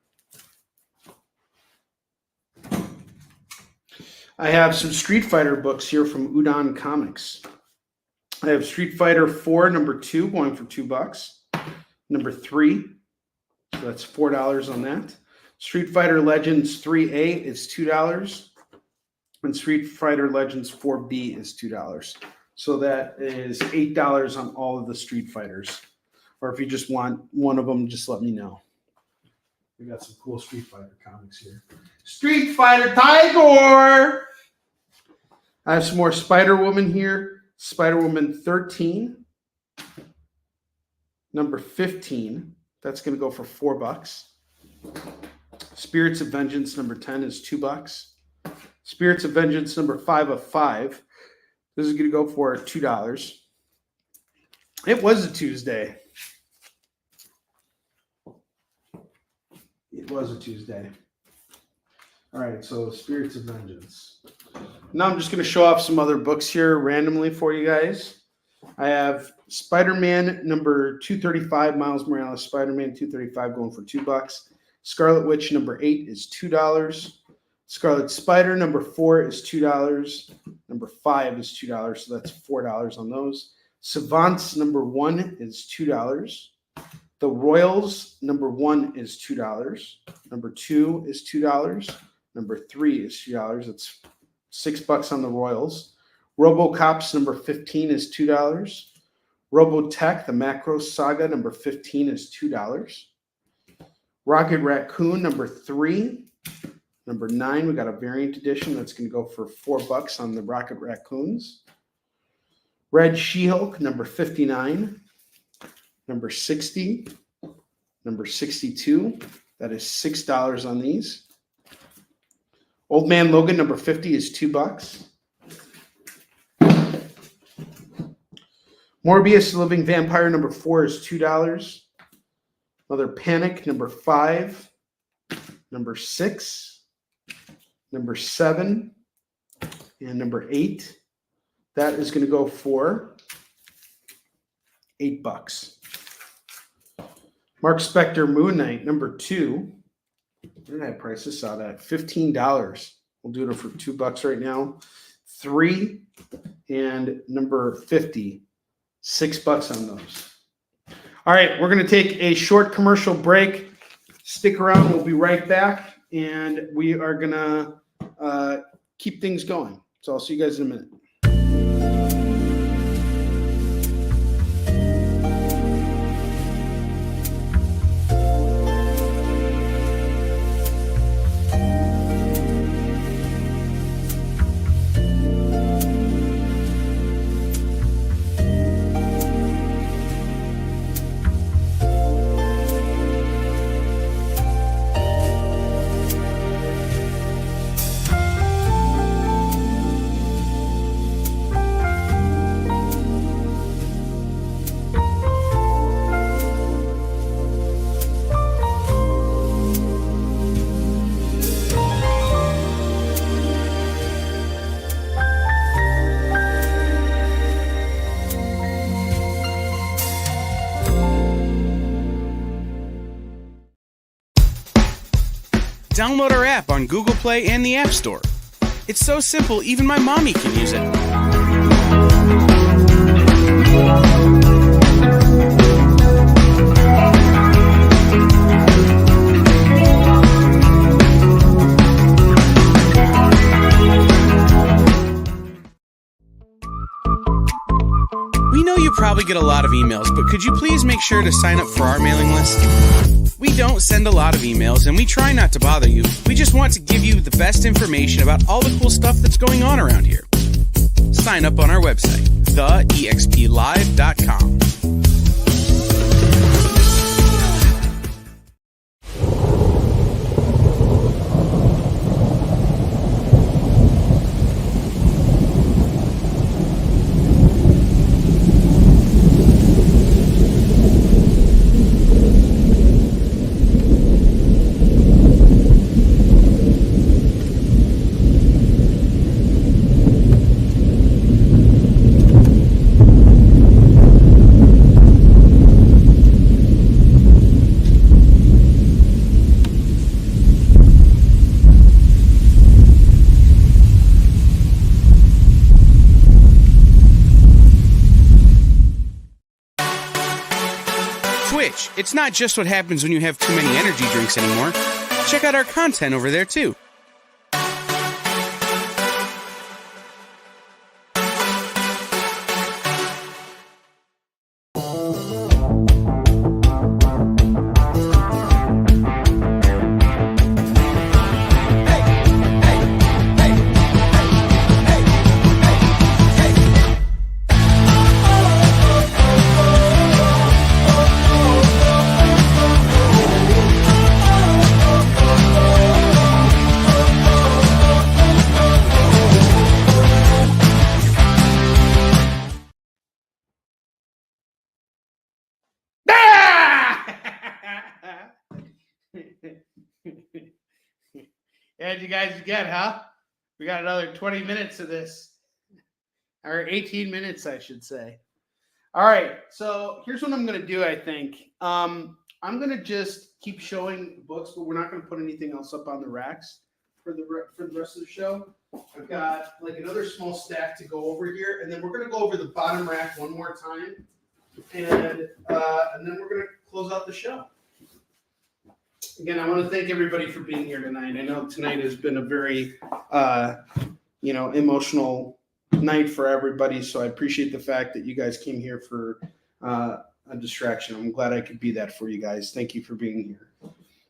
$4. I have some Street Fighter books here from Udon Comics. I have Street Fighter 4, number 2, going for $2. Number 3, so that's $4 on that. Street Fighter Legends 3A is $2. And Street Fighter Legends 4B is $2. So that is $8 on all of the Street Fighters. Or if you just want one of them, just let me know. We got some cool Street Fighter comics here. Street Fighter Tiger! I have some more Spider-Woman here. Spider-Woman 13. Number 15. That's going to go for $4. Spirits of Vengeance number 10 is $2. Spirits of Vengeance number 5 of 5. This is going to go for $2. It was a Tuesday. It was a Tuesday. All right, so Spirits of Vengeance. Now I'm just going to show off some other books here randomly for you guys. I have Spider-Man number 235, Miles Morales Spider-Man 235 going for $2. Scarlet Witch number 8 is $2. Scarlet Spider number 4 is $2. Number 5 is $2, so that's $4 on those. Savants number 1 is $2. The Royals number 1 is $2. Number 2 is $2. Number 3 is $2. That's $6 on the Royals. RoboCops number 15 is $2. Robotech, the Macros Saga number 15 is $2. Rocket Raccoon number 3 Number 9, we got a variant edition that's going to go for $4 on the Rocket Raccoons. Red She-Hulk, number 59. Number 60. Number 62. That is $6 on these. Old Man Logan, number 50, is $2. Morbius, Living Vampire, number 4 is $2. Mother Panic, number 5. Number 6. Number 7. And number 8. That is going to go for $8. Mark Spector, Moon Knight, number 2. Where did I price this out at? $15. We'll do it for $2 right now. 3 and number 50. $6 on those. All right, we're going to take a short commercial break. Stick around. We'll be right back, and we are going to keep things going. So I'll see you guys in a minute. Download our app on Google Play and the App Store. It's so simple, even my mommy can use it. We know you probably get a lot of emails, but could you please make sure to sign up for our mailing list? We don't send a lot of emails, and we try not to bother you. We just want to give you the best information about all the cool stuff that's going on around here. Sign up on our website, theexplive.com. It's not just what happens when you have too many energy drinks anymore. Check out our content over there, too. And you guys get, huh? We got another 20 minutes of this. Or 18 minutes, I should say. All right. So here's what I'm going to do, I think. I'm going to just keep showing books, but we're not going to put anything else up on the racks for the rest of the show. I've got like another small stack to go over here, and then we're going to go over the bottom rack one more time, and then we're going to close out the show. Again, I want to thank everybody for being here tonight. I know tonight has been a very, emotional night for everybody. So I appreciate the fact that you guys came here for a distraction. I'm glad I could be that for you guys. Thank you for being here.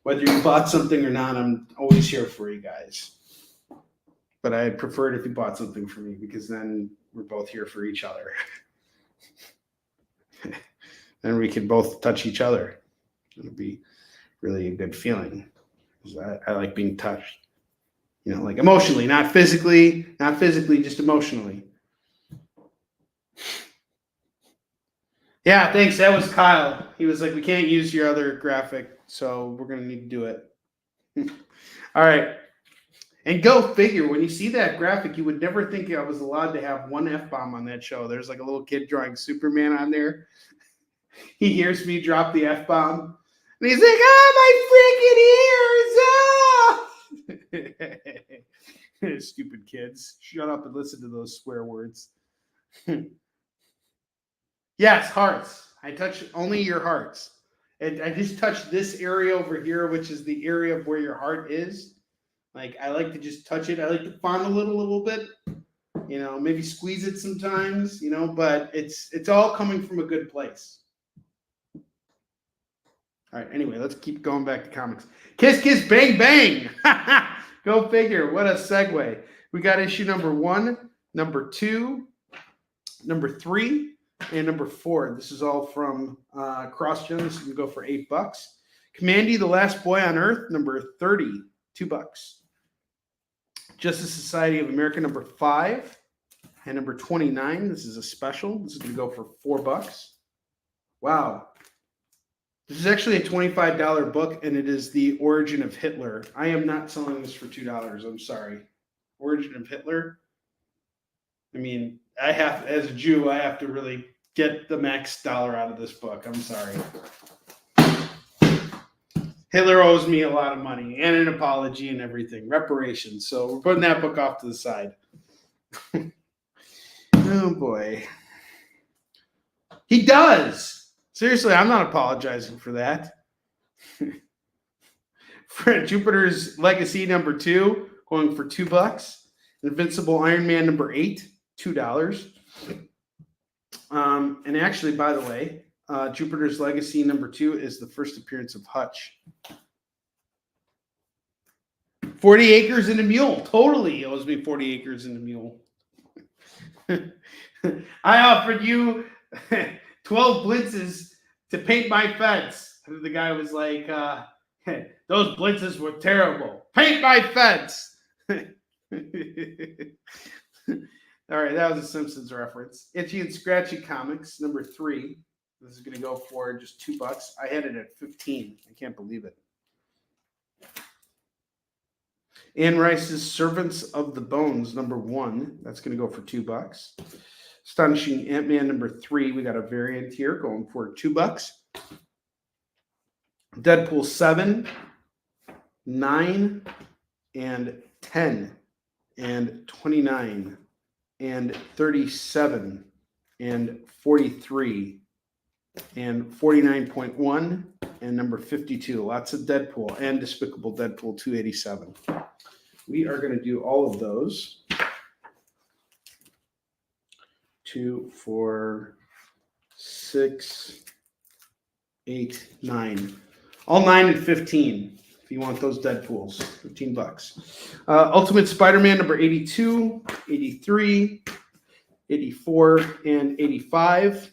Whether you bought something or not, I'm always here for you guys. But I'd prefer it if you bought something for me, because then we're both here for each other. Then we can both touch each other. It'll be really a good feeling. I like being touched. You know, like emotionally, not physically, just emotionally. Yeah, thanks. That was Kyle. He was like, we can't use your other graphic, so we're going to need to do it. All right. And go figure, when you see that graphic, you would never think I was allowed to have one F-bomb on that show. There's like a little kid drawing Superman on there. He hears me drop the F-bomb, and he's like, oh, my freaking ears! Stupid kids. Shut up and listen to those swear words. Yes, hearts. I touch only your hearts. And I just touch this area over here, which is the area of where your heart is. Like, I like to just touch it. I like to fondle it a little bit, you know, maybe squeeze it sometimes, you know, but it's all coming from a good place. All right, anyway, let's keep going back to comics. Kiss, kiss, bang, bang. Go figure. What a segue. We got issue number 1, number 2, number 3, and number 4. This is all from CrossGen. This can go for $8. Commandy, the Last Boy on Earth, number 30, $2. Justice Society of America, number 5, and number 29. This is a special. This is going to go for $4. Wow. This is actually a $25 book, and it is The Origin of Hitler. I am not selling this for $2. I'm sorry. Origin of Hitler. I mean, I have, as a Jew, I have to really get the max dollar out of this book. I'm sorry. Hitler owes me a lot of money and an apology and everything, reparations. So we're putting that book off to the side. Oh, boy. He does. Seriously, I'm not apologizing for that. For Jupiter's Legacy number 2, going for $2. Invincible Iron Man number 8, $2. And actually, by the way, Jupiter's Legacy number 2 is the first appearance of Hutch. 40 Acres and a Mule. Totally owes me 40 Acres and a Mule. I offered you 12 blitzes to paint my fence. And the guy was like, those blitzes were terrible. Paint my fence. All right, that was a Simpsons reference. Itchy and Scratchy Comics, number 3. This is going to go for just $2. I had it at 15. I can't believe it. Anne Rice's Servants of the Bones, number 1. That's going to go for $2. Astonishing Ant-Man number 3. We got a variant here going for $2. Deadpool 7, 9, and 10, and 29, and 37, and 43, and 49.1, and number 52. Lots of Deadpool and Despicable Deadpool 287. We are going to do all of those. 2, 4, 6, 8, 9. All 9 and 15 if you want those Deadpools. $15. Ultimate Spider-Man number 82, 83, 84, and 85.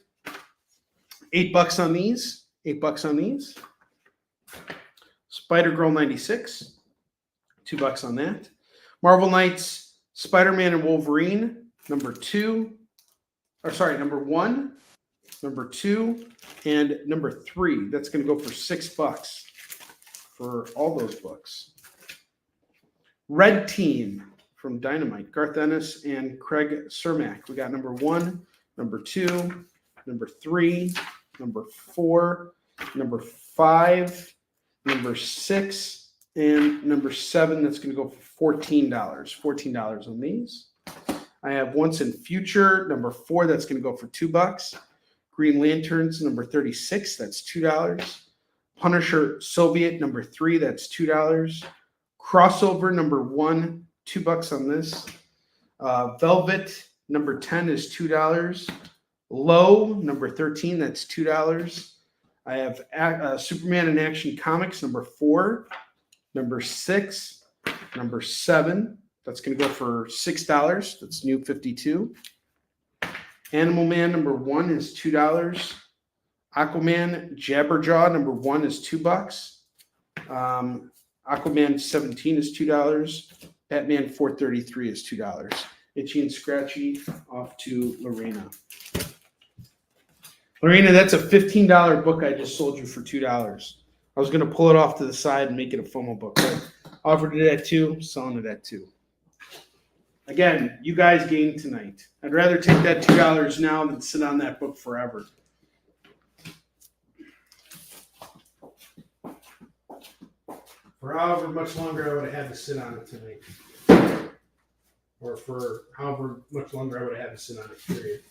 $8 on these. $8 on these. Spider-Girl 96. $2 on that. Marvel Knights Spider-Man and Wolverine number 2. Number 1, number 2, and number 3. That's going to go for $6 for all those books. Red Team from Dynamite, Garth Ennis and Craig Cermak. We got number 1, number 2, number 3, number 4, number 5, number 6, and number 7. That's going to go for $14. $14 on these. I have Once and Future, number 4. That's going to go for $2. Green Lanterns, number 36. That's $2. Punisher Soviet, number 3. That's $2. Crossover, number 1. $2 on this. Velvet, number 10 is $2. Low, number 13. That's $2. I have Superman in Action Comics number 4, number 6, number 7. That's going to go for $6. That's new 52. Animal Man number 1 is $2. Aquaman Jabberjaw number 1 is $2. Aquaman 17 is $2. Batman 433 is $2. Itchy and Scratchy off to Lorena. Lorena, that's a $15 book I just sold you for $2. I was going to pull it off to the side and make it a FOMO book. But offered it at $2, selling it at $2. Again, you guys gained tonight. I'd rather take that $2 now than sit on that book forever. For however much longer I would have had to sit on it tonight. Or for however much longer I would have had to sit on it, period.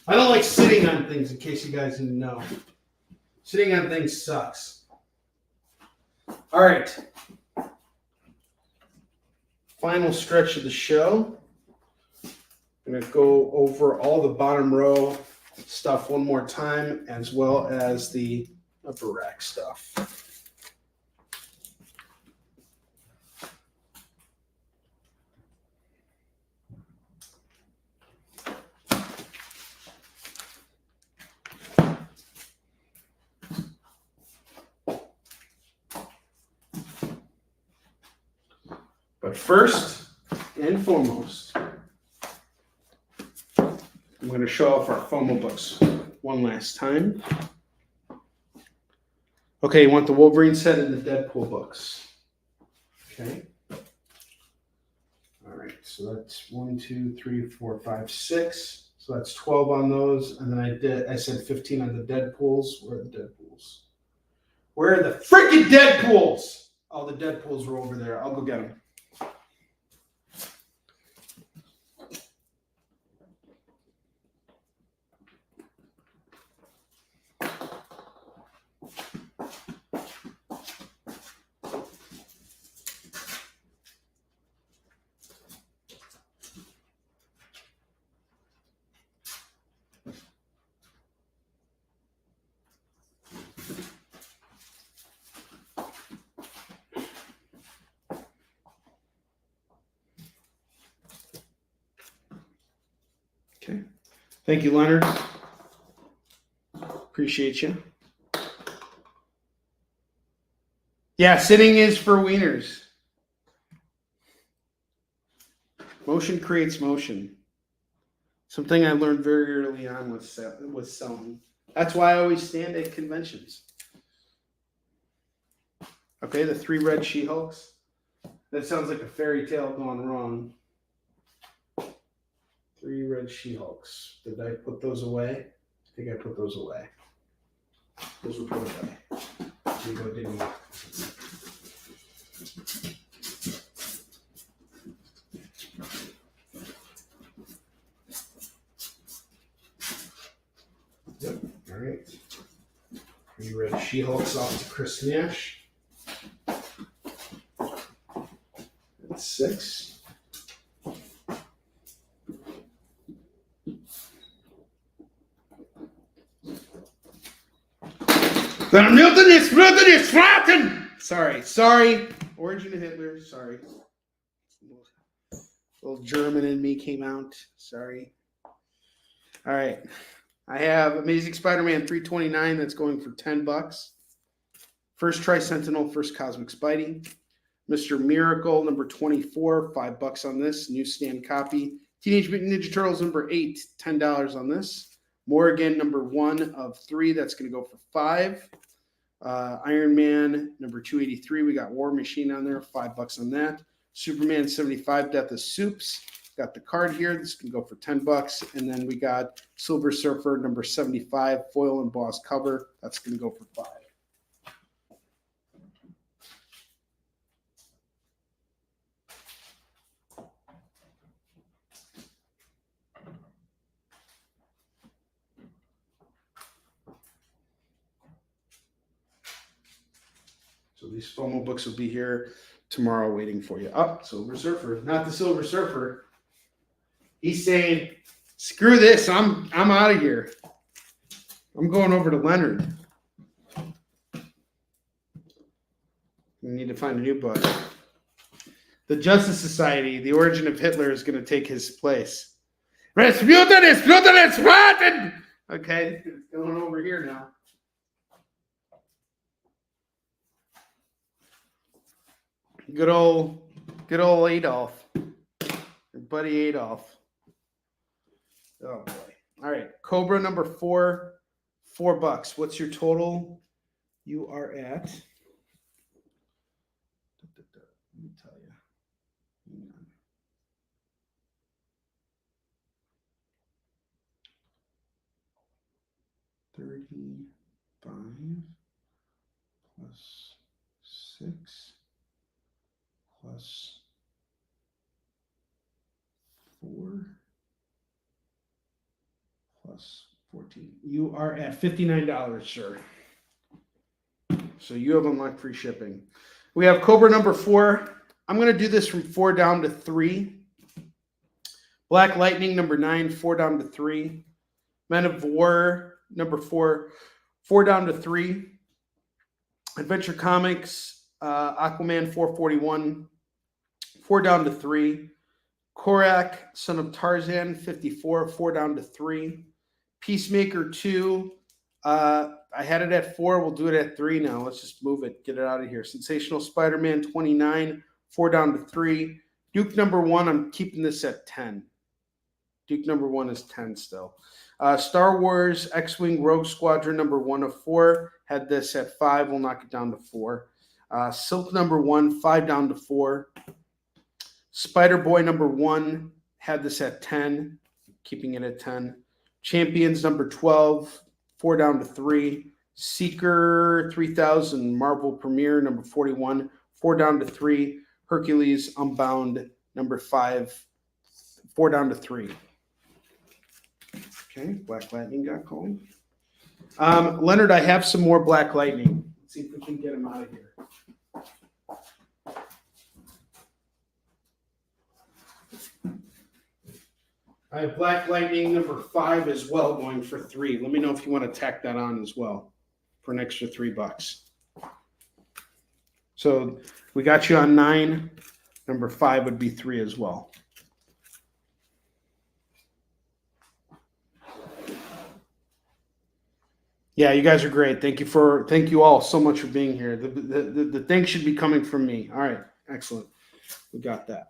I don't like sitting on things, in case you guys didn't know. Sitting on things sucks. All right. Final stretch of the show. I'm going to go over all the bottom row stuff one more time, as well as the upper rack stuff. But first and foremost, I'm going to show off our FOMO books one last time. Okay, you want the Wolverine set and the Deadpool books. Okay. All right, so that's 1, 2, 3, 4, 5, 6. So that's 12 on those. And then I said 15 on the Deadpools. Where are the Deadpools? Where are the freaking Deadpools? Oh, the Deadpools were over there. I'll go get them. Okay. Thank you, Leonard. Appreciate you. Yeah, sitting is for wieners. Motion creates motion. Something I learned very early on with selling. That's why I always stand at conventions. Okay, the 3 red She-Hulks. That sounds like a fairy tale gone wrong. 3 red She-Hulks. Did I put those away? I think I put those away. Those were put away. Here you go, didn't you? Yep, all right. 3 red She-Hulks off to Chris Nash. That's 6. Sorry. Origin of Hitler. Sorry. Little German in me came out. Sorry. All right. I have Amazing Spider-Man 329 that's going for $10. First Tri-Sentinel, First Cosmic Spidey. Mr. Miracle number 24, $5 on this. Newsstand copy. Teenage Mutant Ninja Turtles number 8, $10 on this. Morrigan number 1 of 3, that's going to go for $5. Iron Man number 283, we got War Machine on there, $5 on that. Superman 75, Death of Soups, got the card here. This can go for $10. And then we got Silver Surfer number 75, foil embossed cover. That's going to go for $5. So these FOMO books will be here tomorrow waiting for you. Oh, Silver Surfer, not the Silver Surfer. He's saying, screw this, I'm out of here. I'm going over to Leonard. We need to find a new book. The Justice Society, The Origin of Hitler, is going to take his place. Rasputin! Okay, it's going over here now. Good old Adolf. Your buddy Adolf. Oh boy. All right. Cobra number 4, $4. What's your total? You are at. Let me tell you. Hang on. $35 plus 6 plus 4 plus 14. You are at $59, sir. So you have unlocked free shipping. We have Cobra number 4. I'm going to do this from 4 down to 3. Black Lightning number 9, 4 down to 3. Men of War number 4, 4 down to 3. Adventure Comics, Aquaman 441, 4 down to 3. Korak, Son of Tarzan, 54, 4 down to 3. Peacemaker 2, I had it at 4. We'll do it at 3 now. Let's just move it. Get it out of here. Sensational Spider-Man 29, 4 down to 3. Duke number 1, I'm keeping this at 10. Duke number 1 is 10 still. Star Wars X-Wing Rogue Squadron number 1 of 4. Had this at 5. We'll knock it down to 4. Silk number 1, 5 down to 4. Spider-Boy number 1. Had this at 10. Keeping it at 10. Champions number 12. 4 down to 3. Seeker 3000 Marvel Premiere number 41. 4 down to 3. Hercules Unbound number 5. 4 down to 3. Okay, Black Lightning got called. Leonard, I have some more Black Lightning. Let's see if we can get him out of here. I have Black Lightning number 5 as well, going for 3. Let me know if you want to tack that on as well for an extra $3. So we got you on 9. Number 5 would be 3 as well. Yeah, you guys are great. Thank you all so much for being here. The thing should be coming from me. All right, excellent. We got that.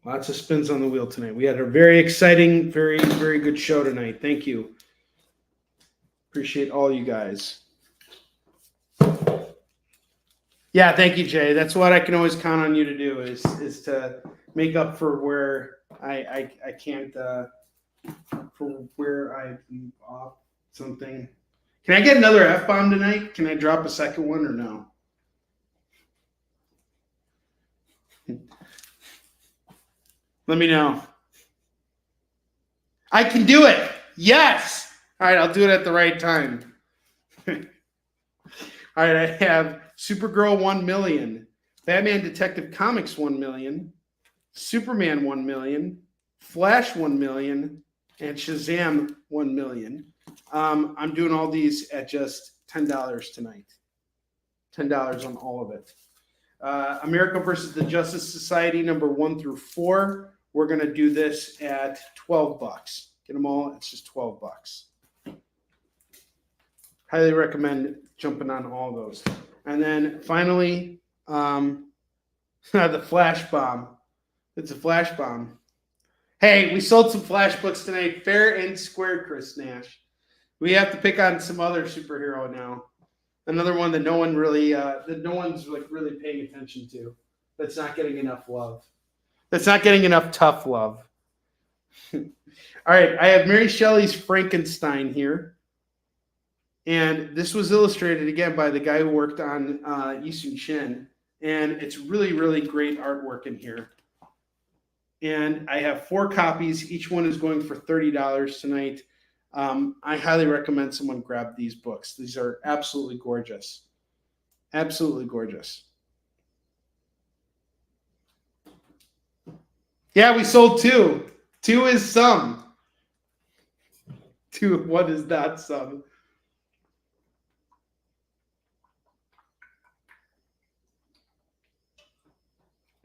Lots of spins on the wheel tonight. We had a very exciting, very, very good show tonight. Thank you. Appreciate all you guys. Yeah, thank you, Jay. That's what I can always count on you to do is to make up for where I can't for where I leave off something. Can I get another F-bomb tonight? Can I drop a second one or no? Let me know. I can do it. Yes. All right, I'll do it at the right time. All right, I have Supergirl 1 million, Batman Detective Comics 1 million, Superman 1 million, Flash 1 million, and Shazam 1 million. I'm doing all these at just $10 tonight. $10 on all of it. America versus the Justice Society number 1 through 4. We're going to do this at $12. Get them all. It's just $12. Highly recommend jumping on all those. And then finally, the Flash Bomb. It's a Flash Bomb. Hey, we sold some Flash books tonight, fair and square, Chris Nash. We have to pick on some other superhero now. Another one that no one really, really paying attention to. That's not getting enough love. That's not getting enough tough love. All right, I have Mary Shelley's Frankenstein here. And this was illustrated, again, by the guy who worked on Yisun Shin. And it's really, really great artwork in here. And I have 4 copies. Each one is going for $30 tonight. I highly recommend someone grab these books. These are absolutely gorgeous. Absolutely gorgeous. Yeah, we sold 2. 2 is some. Dude, what is that, son?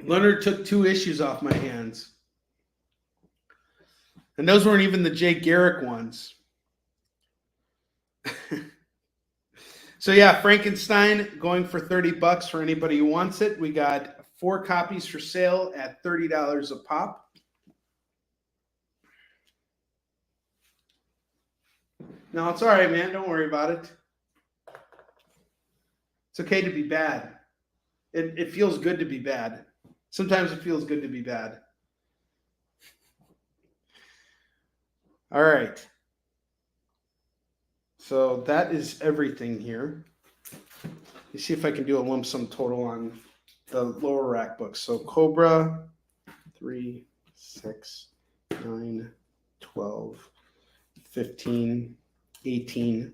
Leonard took 2 issues off my hands. And those weren't even the Jay Garrick ones. So yeah, Frankenstein going for $30 for anybody who wants it. We got 4 copies for sale at $30 a pop. No, it's all right, man. Don't worry about it. It's okay to be bad. It feels good to be bad. Sometimes it feels good to be bad. All right. So that is everything here. Let's see if I can do a lump sum total on the lower rack books. So Cobra, 3, 6, 9, 12, 15, 18,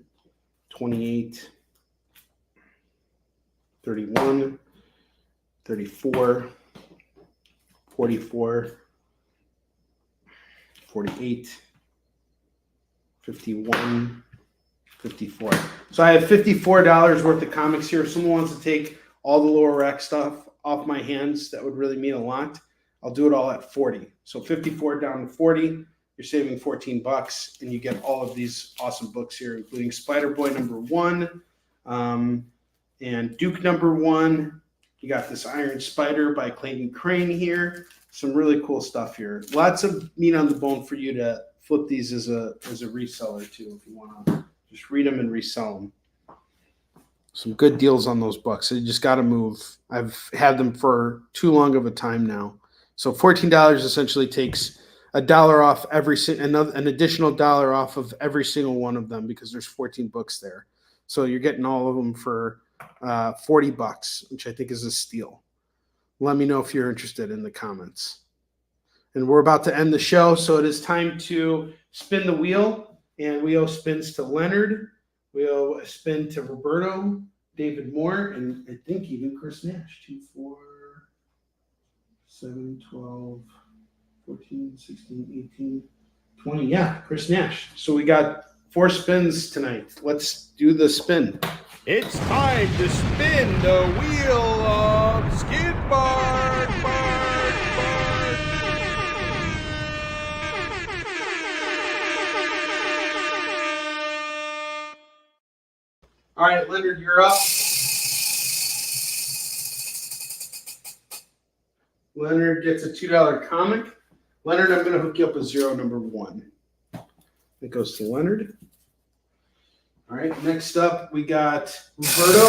28, 31, 34, 44, 48, 51, 54. So I have $54 worth of comics here. If someone wants to take all the lower rack stuff off my hands, that would really mean a lot. I'll do it all at 40. So 54 down to 40. You're saving $14, and you get all of these awesome books here, including Spider-Boy #1 and Duke #1. You got this Iron Spider by Clayton Crane here. Some really cool stuff here. Lots of meat on the bone for you to flip these as a reseller too, if you want to just read them and resell them. Some good deals on those books. So you just got to move. I've had them for too long of a time now. So $14 essentially takes $1 off an additional $1 off of every single one of them because there's 14 books there. So you're getting all of them for $40, which I think is a steal. Let me know if you're interested in the comments. And we're about to end the show, so it is time to spin the wheel. And wheel spins to Leonard. Wheel spin to Roberto, David Moore, and I think even Chris Nash. 2, 4, 7, 12, 14, 16, 18, 20. Yeah, Chris Nash. So we got 4 spins tonight. Let's do the spin. It's time to spin the wheel of Skid Bark. All right, Leonard, you're up. Leonard gets a $2 comic. Leonard, I'm going to hook you up with 0 #1. It goes to Leonard. All right, next up, we got Roberto.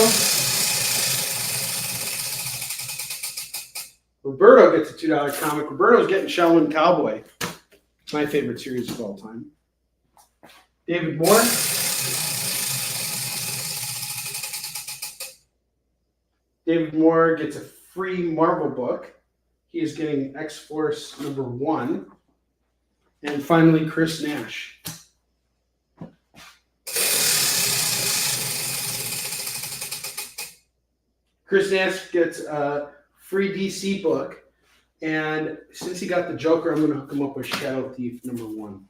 Roberto gets a $2 comic. Roberto's getting Shaolin Cowboy. My favorite series of all time. David Moore. David Moore gets a free Marvel book. He is getting X-Force #1. And finally, Chris Nash. Chris Nash gets a free DC book. And since he got the Joker, I'm going to hook him up with Shadow Thief #1.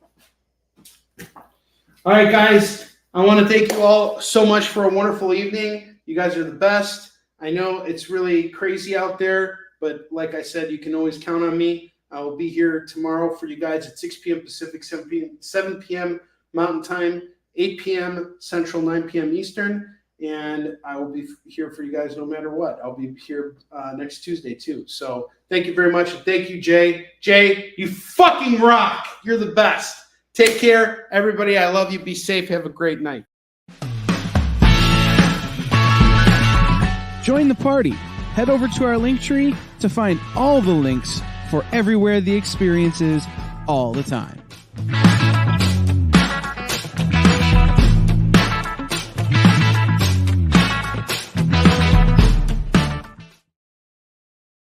All right, guys. I want to thank you all so much for a wonderful evening. You guys are the best. I know it's really crazy out there, but like I said, you can always count on me. I will be here tomorrow for you guys at 6 p.m. Pacific, 7 p.m. Mountain Time, 8 p.m. Central, 9 p.m. Eastern, and I will be here for you guys no matter what. I'll be here next Tuesday too. So thank you very much, and thank you, Jay. Jay, you fucking rock. You're the best. Take care, everybody. I love you. Be safe. Have a great night. Join the party. Head over to our link tree to find all the links for everywhere the experience is all the time.